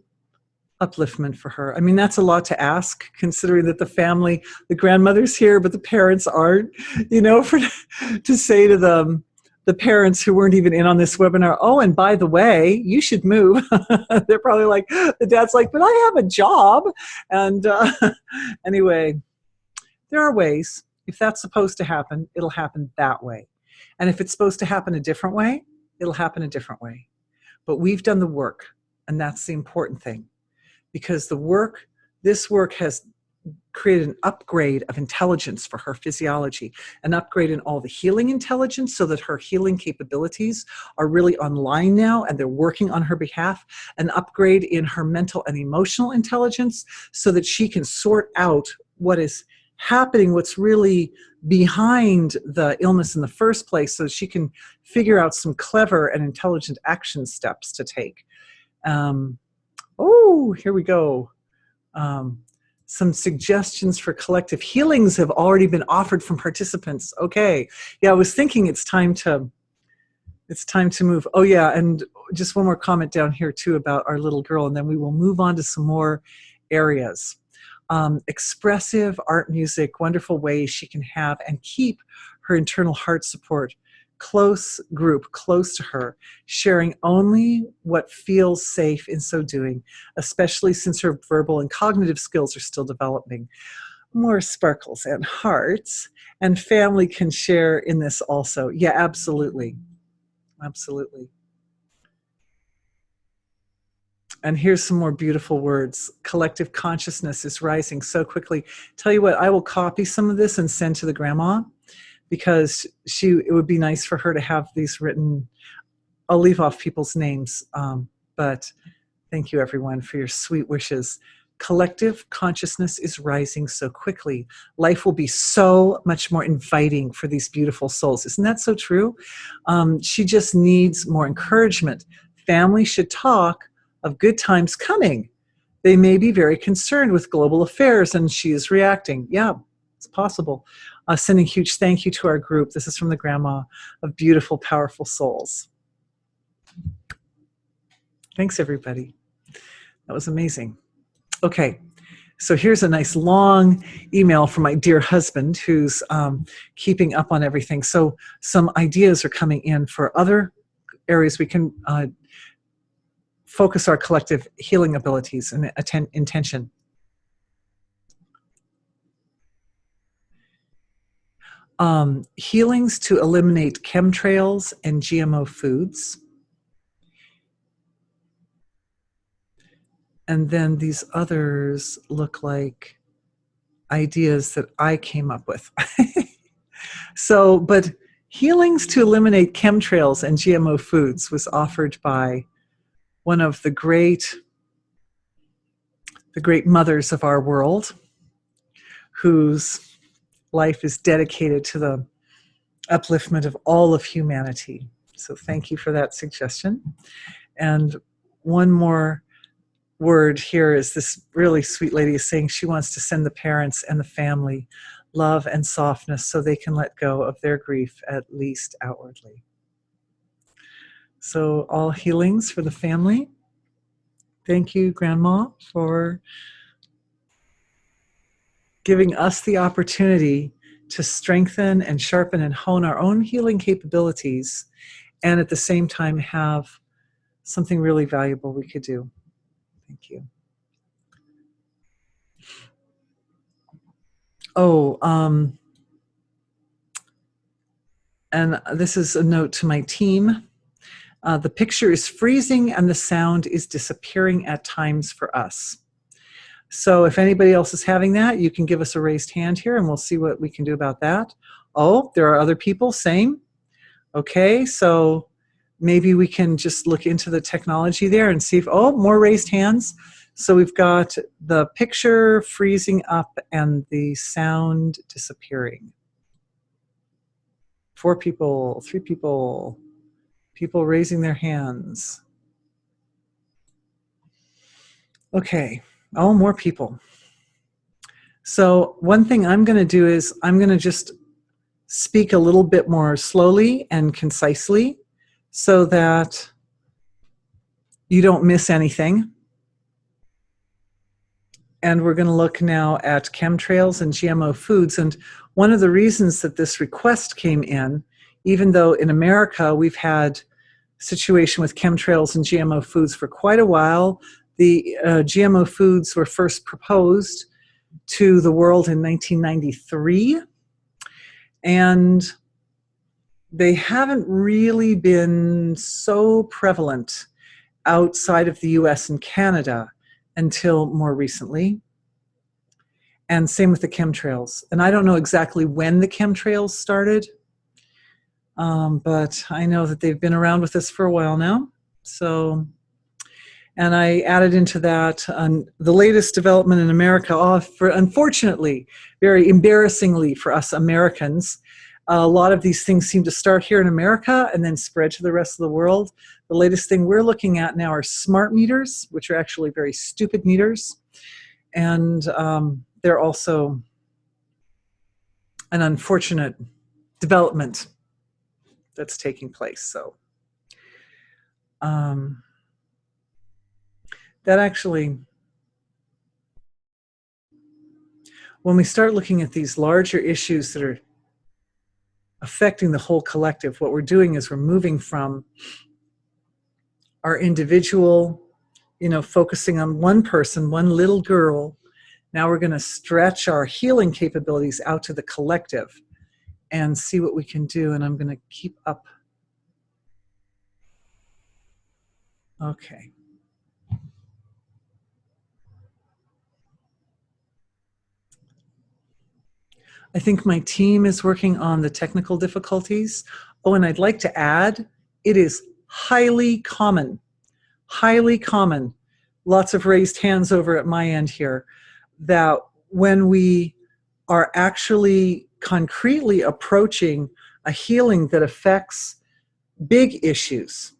upliftment for her. I mean, that's a lot to ask, considering that the grandmother's here, but the parents aren't, to say to them, the parents who weren't even in on this webinar, oh, and by the way, you should move. They're probably like, the dad's like, but I have a job. And anyway, there are ways. If that's supposed to happen, it'll happen that way. And if it's supposed to happen a different way, it'll happen a different way. But we've done the work, and that's the important thing. Because this work has created an upgrade of intelligence for her physiology, an upgrade in all the healing intelligence so that her healing capabilities are really online now and they're working on her behalf, an upgrade in her mental and emotional intelligence so that she can sort out what is happening, what's really behind the illness in the first place, so she can figure out some clever and intelligent action steps to take. Here we go. Some suggestions for collective healings have already been offered from participants. Okay. Yeah, I was thinking it's time to move. Oh yeah, and just one more comment down here too about our little girl, and then we will move on to some more areas. Expressive art, music, wonderful ways she can have and keep her internal heart support. Close group, close to her, sharing only what feels safe in so doing, especially since her verbal and cognitive skills are still developing. More sparkles and hearts, and family can share in this also. Yeah, absolutely. Absolutely. And here's some more beautiful words. Collective consciousness is rising so quickly. Tell you what, I will copy some of this and send to the grandma, because it would be nice for her to have these written. I'll leave off people's names, but thank you everyone for your sweet wishes. Collective consciousness is rising so quickly. Life will be so much more inviting for these beautiful souls. Isn't that so true? She just needs more encouragement. Family should talk of good times coming. They may be very concerned with global affairs, and she is reacting. Yeah, it's possible. Sending huge thank you to our group. This is from the grandma of beautiful, powerful souls. Thanks, everybody. That was amazing. Okay, so here's a nice long email from my dear husband who's keeping up on everything. So some ideas are coming in for other areas we can focus our collective healing abilities and intention. Healings to eliminate chemtrails and GMO foods. And then these others look like ideas that I came up with. So, but healings to eliminate chemtrails and GMO foods was offered by one of the great mothers of our world, whose life is dedicated to the upliftment of all of humanity. So thank you for that suggestion. And one more word here is this really sweet lady is saying she wants to send the parents and the family love and softness so they can let go of their grief, at least outwardly. So all healings for the family. Thank you, Grandma, for giving us the opportunity to strengthen and sharpen and hone our own healing capabilities, and at the same time have something really valuable we could do. Thank you. Oh, and this is a note to my team. The picture is freezing and the sound is disappearing at times for us. So if anybody else is having that, you can give us a raised hand here and we'll see what we can do about that. Oh, there are other people, same. Okay, so maybe we can just look into the technology there and see if, oh, more raised hands. So we've got the picture freezing up and the sound disappearing. 4 people, 3 people, people raising their hands. Okay, oh, more people. So one thing I'm going to do is I'm going to just speak a little bit more slowly and concisely so that you don't miss anything. And we're going to look now at chemtrails and GMO foods. And one of the reasons that this request came in, even though in America we've had situation with chemtrails and GMO foods for quite a while, the GMO foods were first proposed to the world in 1993. And they haven't really been so prevalent outside of the US and Canada until more recently. And same with the chemtrails. And I don't know exactly when the chemtrails started, but I know that they've been around with us for a while now. So, and I added into that the latest development in America, for unfortunately, very embarrassingly for us Americans, a lot of these things seem to start here in America and then spread to the rest of the world. The latest thing we're looking at now are smart meters, which are actually very stupid meters. And they're also an unfortunate development that's taking place. So that actually, when we start looking at these larger issues that are affecting the whole collective, what we're doing is we're moving from our individual, focusing on one person, one little girl. Now we're going to stretch our healing capabilities out to the collective and see what we can do. And I'm going to keep up. Okay. I think my team is working on the technical difficulties. Oh, and I'd like to add, it is highly common, lots of raised hands over at my end here, that when we are actually concretely approaching a healing that affects big issues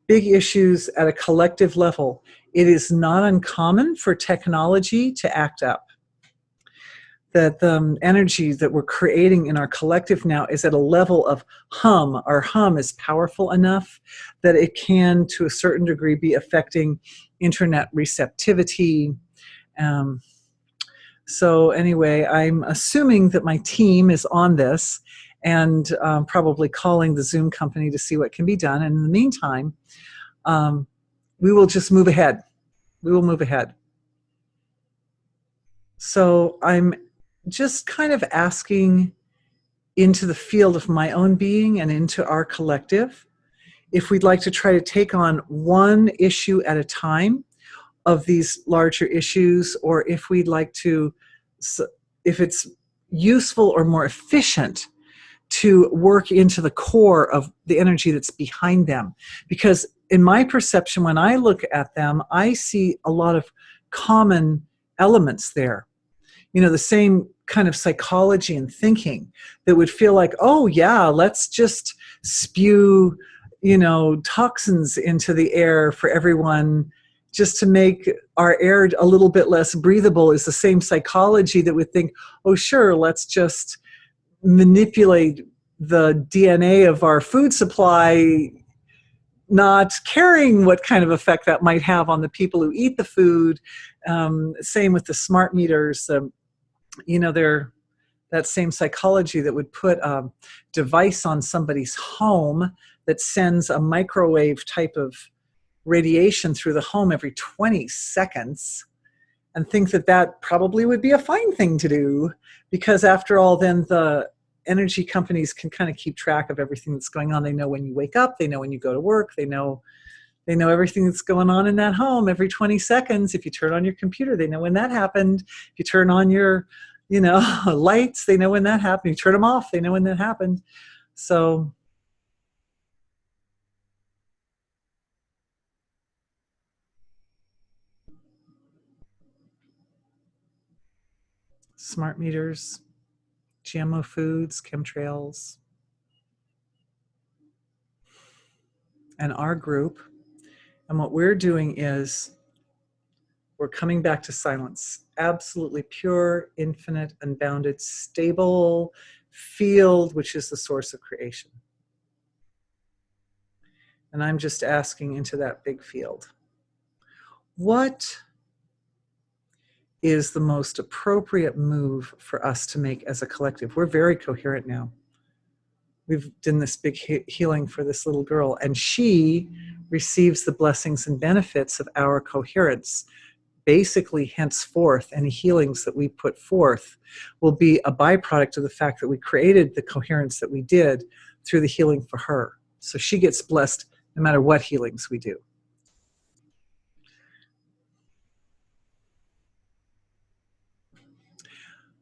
at a collective level, it is not uncommon for technology to act up. That the energy that we're creating in our collective now is at a level of hum. Our hum is powerful enough that it can, to a certain degree, be affecting internet receptivity. So anyway, I'm assuming that my team is on this and probably calling the Zoom company to see what can be done. And in the meantime, we will just move ahead. We will move ahead. So I'm just kind of asking into the field of my own being and into our collective if we'd like to try to take on one issue at a time of these larger issues, or if we'd like to, if it's useful or more efficient to work into the core of the energy that's behind them. Because in my perception, when I look at them, I see a lot of common elements there. The same kind of psychology and thinking that would feel like, oh yeah, let's just spew, toxins into the air for everyone just to make our air a little bit less breathable, is the same psychology that would think, oh sure, let's just manipulate the DNA of our food supply, not caring what kind of effect that might have on the people who eat the food. Same with the smart meters. They're that same psychology that would put a device on somebody's home that sends a microwave type of radiation through the home every 20 seconds and think that that probably would be a fine thing to do, because after all, then the energy companies can kind of keep track of everything that's going on. They know when you wake up, they know when you go to work, they know everything that's going on in that home every 20 seconds. If you turn on your computer, they know when that happened. If you turn on your, lights, they know when that happened. You turn them off, they know when that happened. So smart meters, GMO foods, chemtrails, and our group. And what we're doing is we're coming back to silence. Absolutely pure, infinite, unbounded, stable field, which is the source of creation. And I'm just asking into that big field, what is the most appropriate move for us to make as a collective? We're very coherent now. We've done this big healing for this little girl, and she receives the blessings and benefits of our coherence. Basically, henceforth, any healings that we put forth will be a byproduct of the fact that we created the coherence that we did through the healing for her. So she gets blessed no matter what healings we do.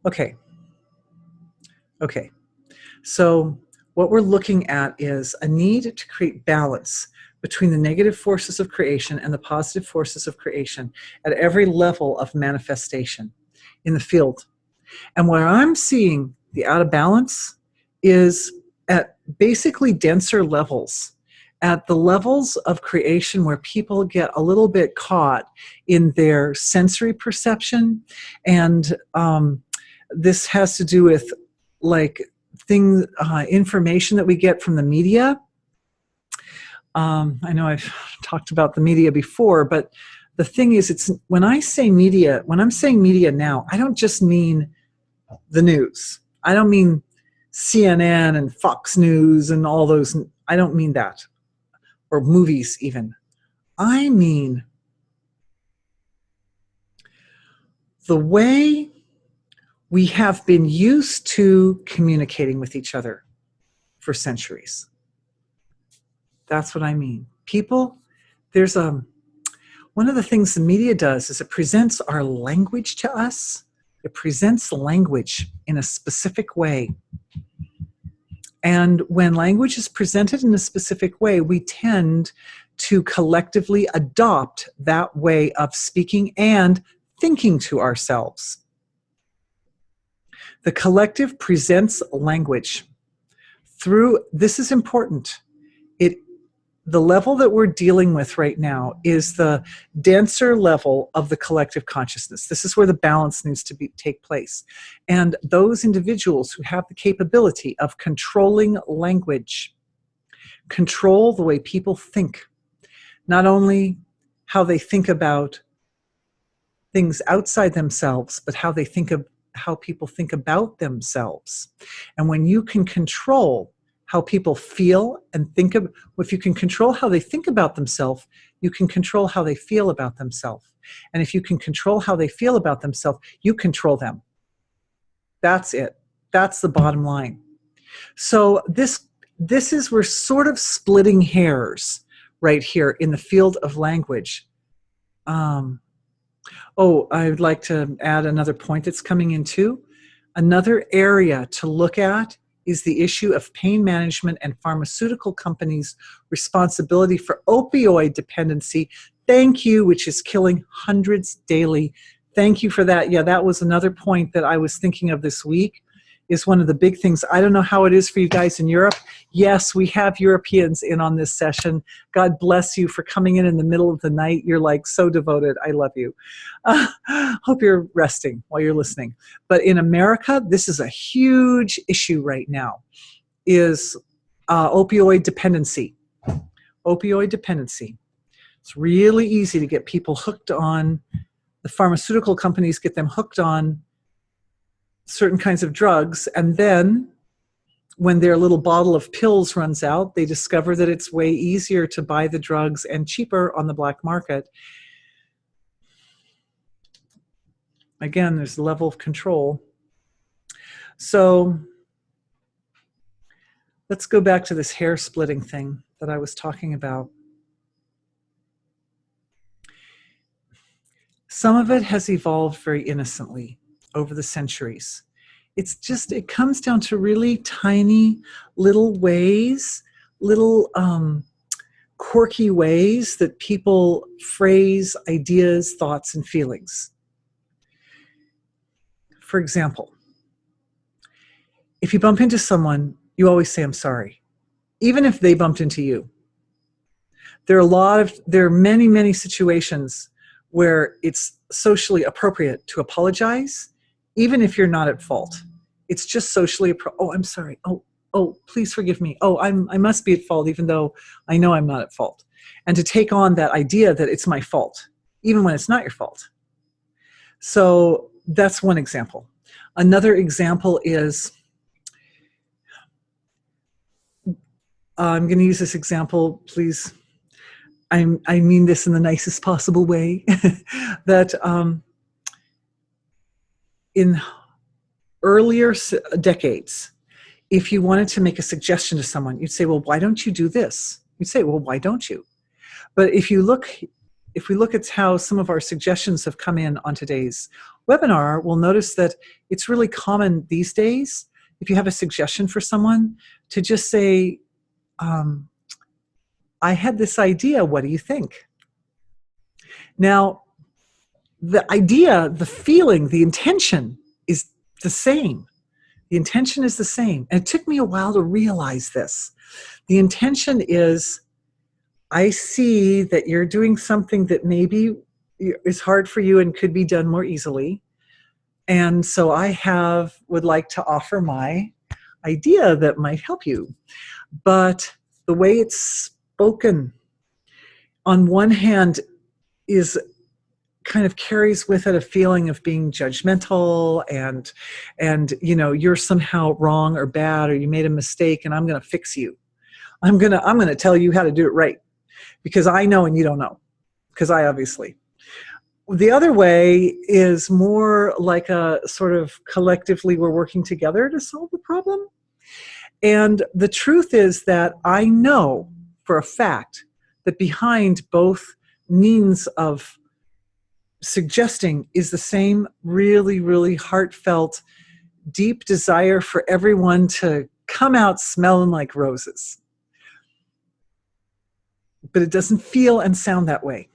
Okay. Okay. So what we're looking at is a need to create balance between the negative forces of creation and the positive forces of creation at every level of manifestation in the field. And where I'm seeing the out of balance is at basically denser levels, at the levels of creation where people get a little bit caught in their sensory perception. And this has to do with like things, information that we get from the media. I know I've talked about the media before, but the thing is, it's when I say media, when I'm saying media now, I don't just mean the news. I don't mean CNN and Fox News and all those. I don't mean that. Or movies even. I mean the way we have been used to communicating with each other for centuries. That's what I mean. People, there's one of the things the media does is it presents our language to us. It presents language in a specific way. And when language is presented in a specific way, we tend to collectively adopt that way of speaking and thinking to ourselves. The collective presents language through, this is important. The level that we're dealing with right now is the denser level of the collective consciousness. This is where the balance needs to take place. And those individuals who have the capability of controlling language, control the way people think, not only how they think about things outside themselves, but how people think about themselves. And when you can control how people feel and think of, if you can control how they think about themselves, you can control how they feel about themselves. And if you can control how they feel about themselves, you control them. That's it. That's the bottom line. So this is, we're sort of splitting hairs right here in the field of language. I would like to add another point that's coming in too. Another area to look at is the issue of pain management and pharmaceutical companies' responsibility for opioid dependency. Thank you, which is killing hundreds daily. Thank you for that. Yeah, that was another point that I was thinking of this week, is one of the big things. I don't know how it is for you guys in Europe. Yes, we have Europeans in on this session. God bless you for coming in the middle of the night. You're like so devoted. I love you. Hope you're resting while you're listening. But in America, this is a huge issue right now, is opioid dependency. Opioid dependency. It's really easy to get people hooked on, the pharmaceutical companies get them hooked on certain kinds of drugs, and then when their little bottle of pills runs out, they discover that it's way easier to buy the drugs and cheaper on the black market. Again, there's a level of control. So let's go back to this hair splitting thing that I was talking about. Some of it has evolved very innocently over the centuries. It's just, it comes down to really tiny little ways, little quirky ways that people phrase ideas, thoughts, and feelings. For example, if you bump into someone, you always say, I'm sorry, even if they bumped into you. There are many, many situations where it's socially appropriate to apologize, even if you're not at fault. It's just socially oh, I'm sorry. Oh, please forgive me. Oh, I must be at fault, even though I know I'm not at fault. And to take on that idea that it's my fault, even when it's not your fault. So that's one example. Another example is, I'm going to use this example, please. I mean this in the nicest possible way, that in earlier decades, if you wanted to make a suggestion to someone, you'd say, well, why don't you do this? You'd say, well, why don't you? But if you look if we look at how some of our suggestions have come in on today's webinar, we'll notice that it's really common these days, if you have a suggestion for someone, to just say, I had this idea, what do you think? Now, the idea, the feeling, the intention is the same. The intention is the same. And it took me a while to realize this. The intention is, I see that you're doing something that maybe is hard for you and could be done more easily. And so I would like to offer my idea that might help you. But the way it's spoken, on one hand, is kind of carries with it a feeling of being judgmental and you're somehow wrong or bad, or you made a mistake and I'm going to fix you. I'm going to tell you how to do it right because I know and you don't know, because I obviously. The other way is more like a sort of collectively we're working together to solve the problem. And the truth is that I know for a fact that behind both means of suggesting is the same really, really heartfelt, deep desire for everyone to come out smelling like roses. But it doesn't feel and sound that way.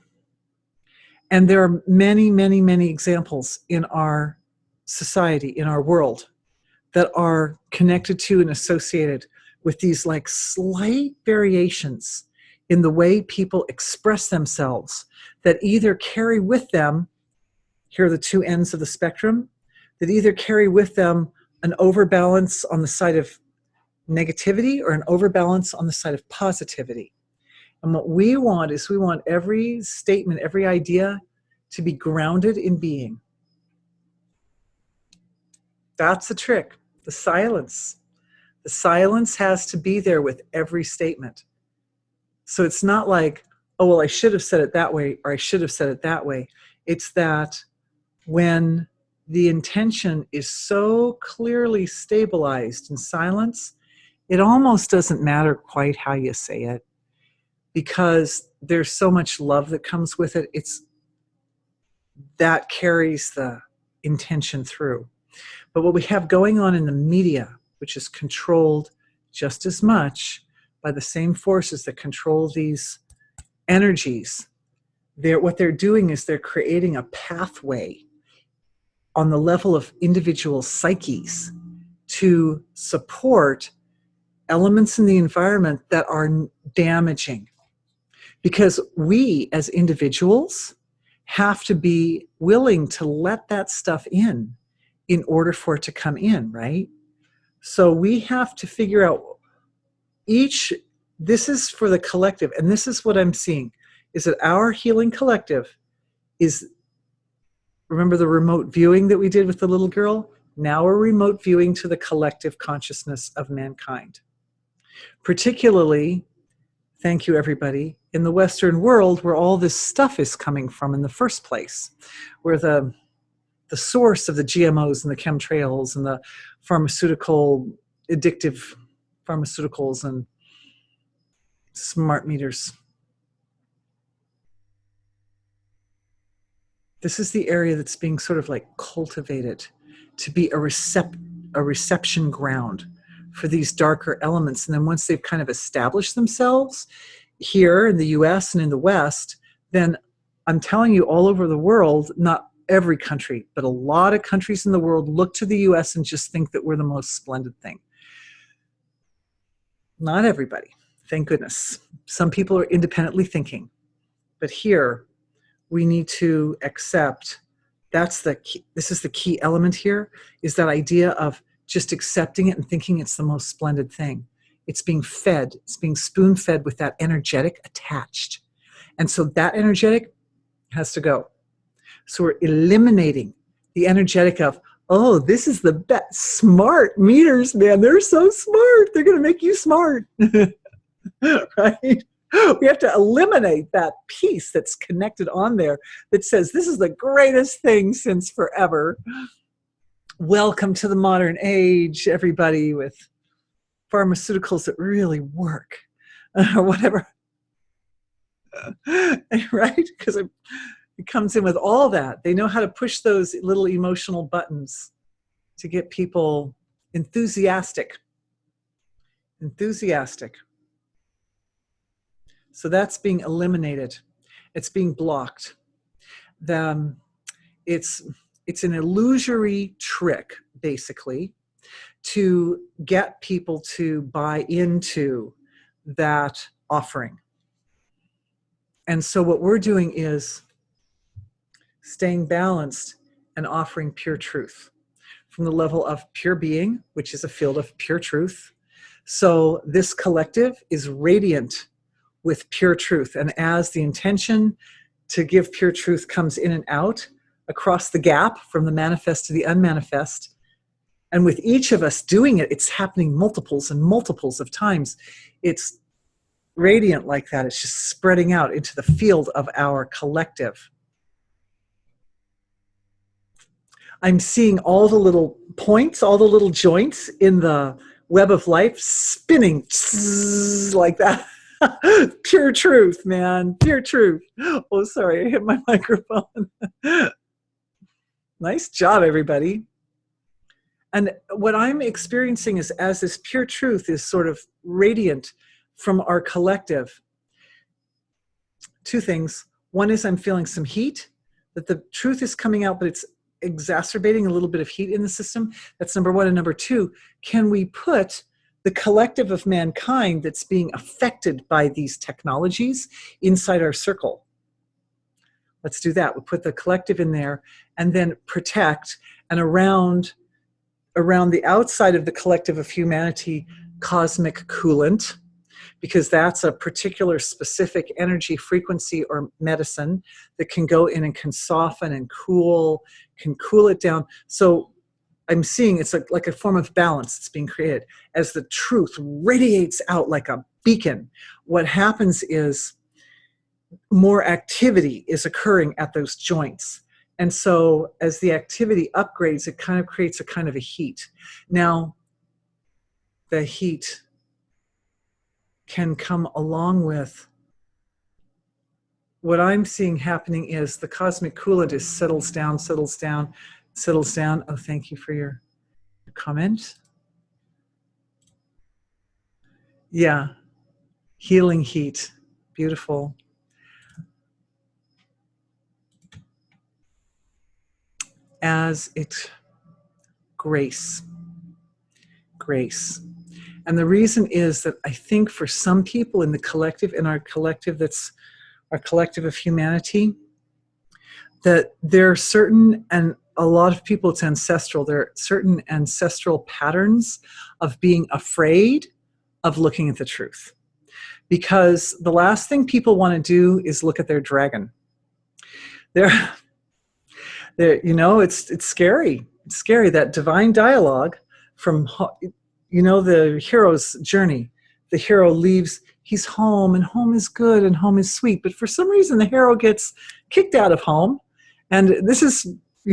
And there are many, many, many examples in our society, in our world, that are connected to and associated with these like slight variations in the way people express themselves that either carry with them, here are the two ends of the spectrum, that either carry with them an overbalance on the side of negativity or an overbalance on the side of positivity. And what we want is we want every statement, every idea to be grounded in being. That's the trick, the silence. The silence has to be there with every statement. So it's not like, oh, well, I should have said it that way, or I should have said it that way. It's that when the intention is so clearly stabilized in silence, it almost doesn't matter quite how you say it, because there's so much love that comes with it. That carries the intention through. But what we have going on in the media, which is controlled just as much by the same forces that control these energies, what they're doing is they're creating a pathway on the level of individual psyches to support elements in the environment that are damaging. Because we as individuals have to be willing to let that stuff in order for it to come in, right? So we have to figure out this is for the collective, and this is what I'm seeing, is that our healing collective is, remember the remote viewing that we did with the little girl? Now we're remote viewing to the collective consciousness of mankind. Particularly, thank you everybody, in the Western world where all this stuff is coming from in the first place, where the source of the GMOs and the chemtrails and the addictive pharmaceuticals and smart meters. This is the area that's being sort of like cultivated to be a reception ground for these darker elements. And then once they've kind of established themselves here in the US and in the West, then I'm telling you, all over the world, not every country, but a lot of countries in the world look to the US and just think that we're the most splendid thing. Not everybody, thank goodness. Some people are independently thinking. But here, we need to accept, this is the key element here, is that idea of just accepting it and thinking it's the most splendid thing. It's being fed, it's being spoon-fed with that energetic attached. And so that energetic has to go. So we're eliminating the energetic of, oh, this is the best, smart meters, man. They're so smart. They're going to make you smart, right? We have to eliminate that piece that's connected on there that says, this is the greatest thing since forever. Welcome to the modern age, everybody, with pharmaceuticals that really work, or whatever. Right? Because it comes in with all that. They know how to push those little emotional buttons to get people enthusiastic. Enthusiastic. So that's being eliminated. It's being blocked. It's an illusory trick, basically, to get people to buy into that offering. And so what we're doing is staying balanced and offering pure truth from the level of pure being, which is a field of pure truth. So this collective is radiant with pure truth. And as the intention to give pure truth comes in and out across the gap from the manifest to the unmanifest, and with each of us doing it, it's happening multiples and multiples of times. It's radiant like that. It's just spreading out into the field of our collective. I'm seeing all the little points, all the little joints in the web of life spinning like that. Pure truth, man. Pure truth. Oh, sorry, I hit my microphone. Nice job, everybody. And what I'm experiencing is, as this pure truth is sort of radiant from our collective, two things. One is I'm feeling some heat, that the truth is coming out, but it's exacerbating a little bit of heat in the system. That's number one. And number two, can we put the collective of mankind that's being affected by these technologies inside our circle? Let's do that. We'll put the collective in there and then protect, and around the outside of the collective of humanity, cosmic coolant, because that's a particular specific energy frequency or medicine that can go in and can soften and can cool it down. So I'm seeing it's like a form of balance that's being created. As the truth radiates out like a beacon, what happens is more activity is occurring at those joints. And so as the activity upgrades, it kind of creates a kind of a heat. Now, the heat can come along with what I'm seeing happening is the cosmic coolant is settles down. Oh, thank you for your comment. Yeah, healing heat, beautiful. As it grace. And the reason is that I think for some people in the collective, in our collective that's our collective of humanity, that there are certain, and a lot of people it's ancestral, there are certain ancestral patterns of being afraid of looking at the truth. Because the last thing people want to do is look at their dragon. They're it's scary. It's scary, that divine dialogue from, the hero's journey. The hero leaves, he's home, and home is good, and home is sweet. But for some reason, the hero gets kicked out of home. And this is,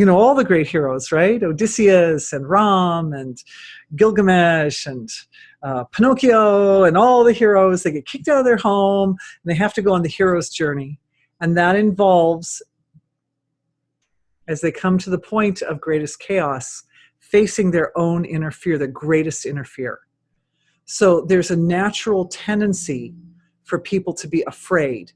all the great heroes, right? Odysseus and Ram and Gilgamesh and Pinocchio and all the heroes, they get kicked out of their home, and they have to go on the hero's journey. And that involves, as they come to the point of greatest chaos, facing their own inner fear, the greatest inner fear. So there's a natural tendency for people to be afraid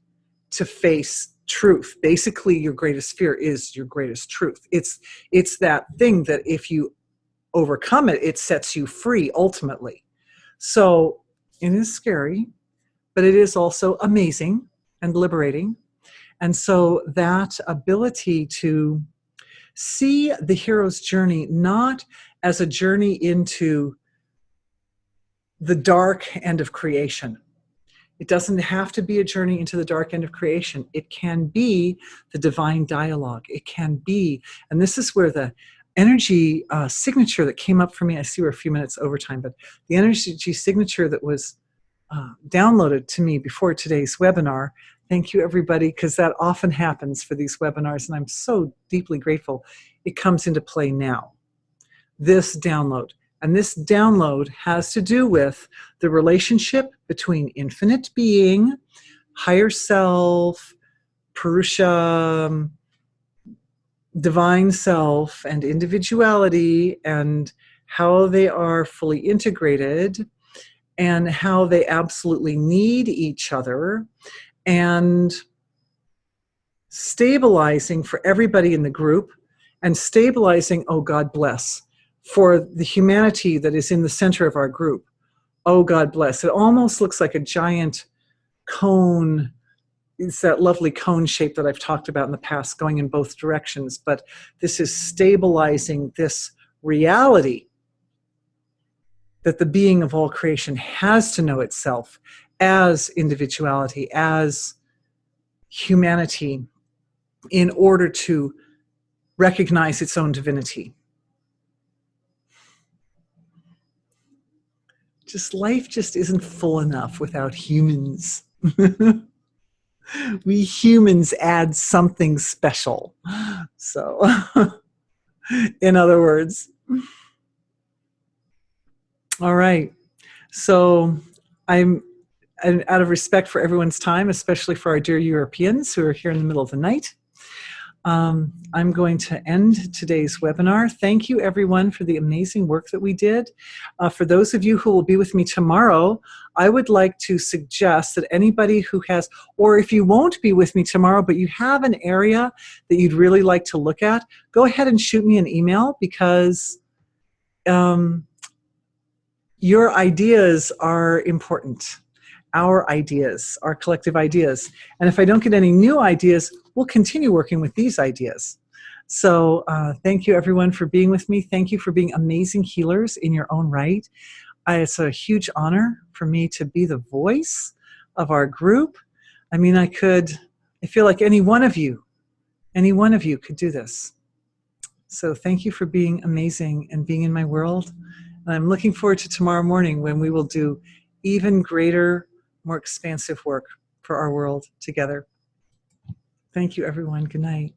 to face truth. Basically, your greatest fear is your greatest truth. It's that thing that if you overcome it, it sets you free ultimately. So it is scary, but it is also amazing and liberating. And so that ability to see the hero's journey not as a journey into the dark end of creation. It doesn't have to be a journey into the dark end of creation. It can be the divine dialogue. It can be, and this is where the energy signature that came up for me, I see we're a few minutes over time, but the energy signature that was downloaded to me before today's webinar. Thank you, everybody, because that often happens for these webinars, and I'm so deeply grateful. It comes into play now, this download. And this download has to do with the relationship between infinite being, higher self, Purusha, divine self, and individuality, and how they are fully integrated, and how they absolutely need each other, and stabilizing for everybody in the group, and stabilizing, oh God bless, for the humanity that is in the center of our group. Oh God bless. It almost looks like a giant cone. It's that lovely cone shape that I've talked about in the past, going in both directions, but this is stabilizing this reality that the being of all creation has to know itself as individuality, as humanity, in order to recognize its own divinity. Life just isn't full enough without humans. We humans add something special. So, in other words, all right. So out of respect for everyone's time, especially for our dear Europeans who are here in the middle of the night, I'm going to end today's webinar. Thank you, everyone, for the amazing work that we did. For those of you who will be with me tomorrow, I would like to suggest that anybody who has, or if you won't be with me tomorrow, but you have an area that you'd really like to look at, go ahead and shoot me an email, because your ideas are important. Our ideas, our collective ideas. And if I don't get any new ideas, we'll continue working with these ideas. So thank you, everyone, for being with me. Thank you for being amazing healers in your own right. It's a huge honor for me to be the voice of our group. I mean, I feel like any one of you could do this. So thank you for being amazing and being in my world. And I'm looking forward to tomorrow morning, when we will do even greater, more expansive work for our world together. Thank you, everyone. Good night.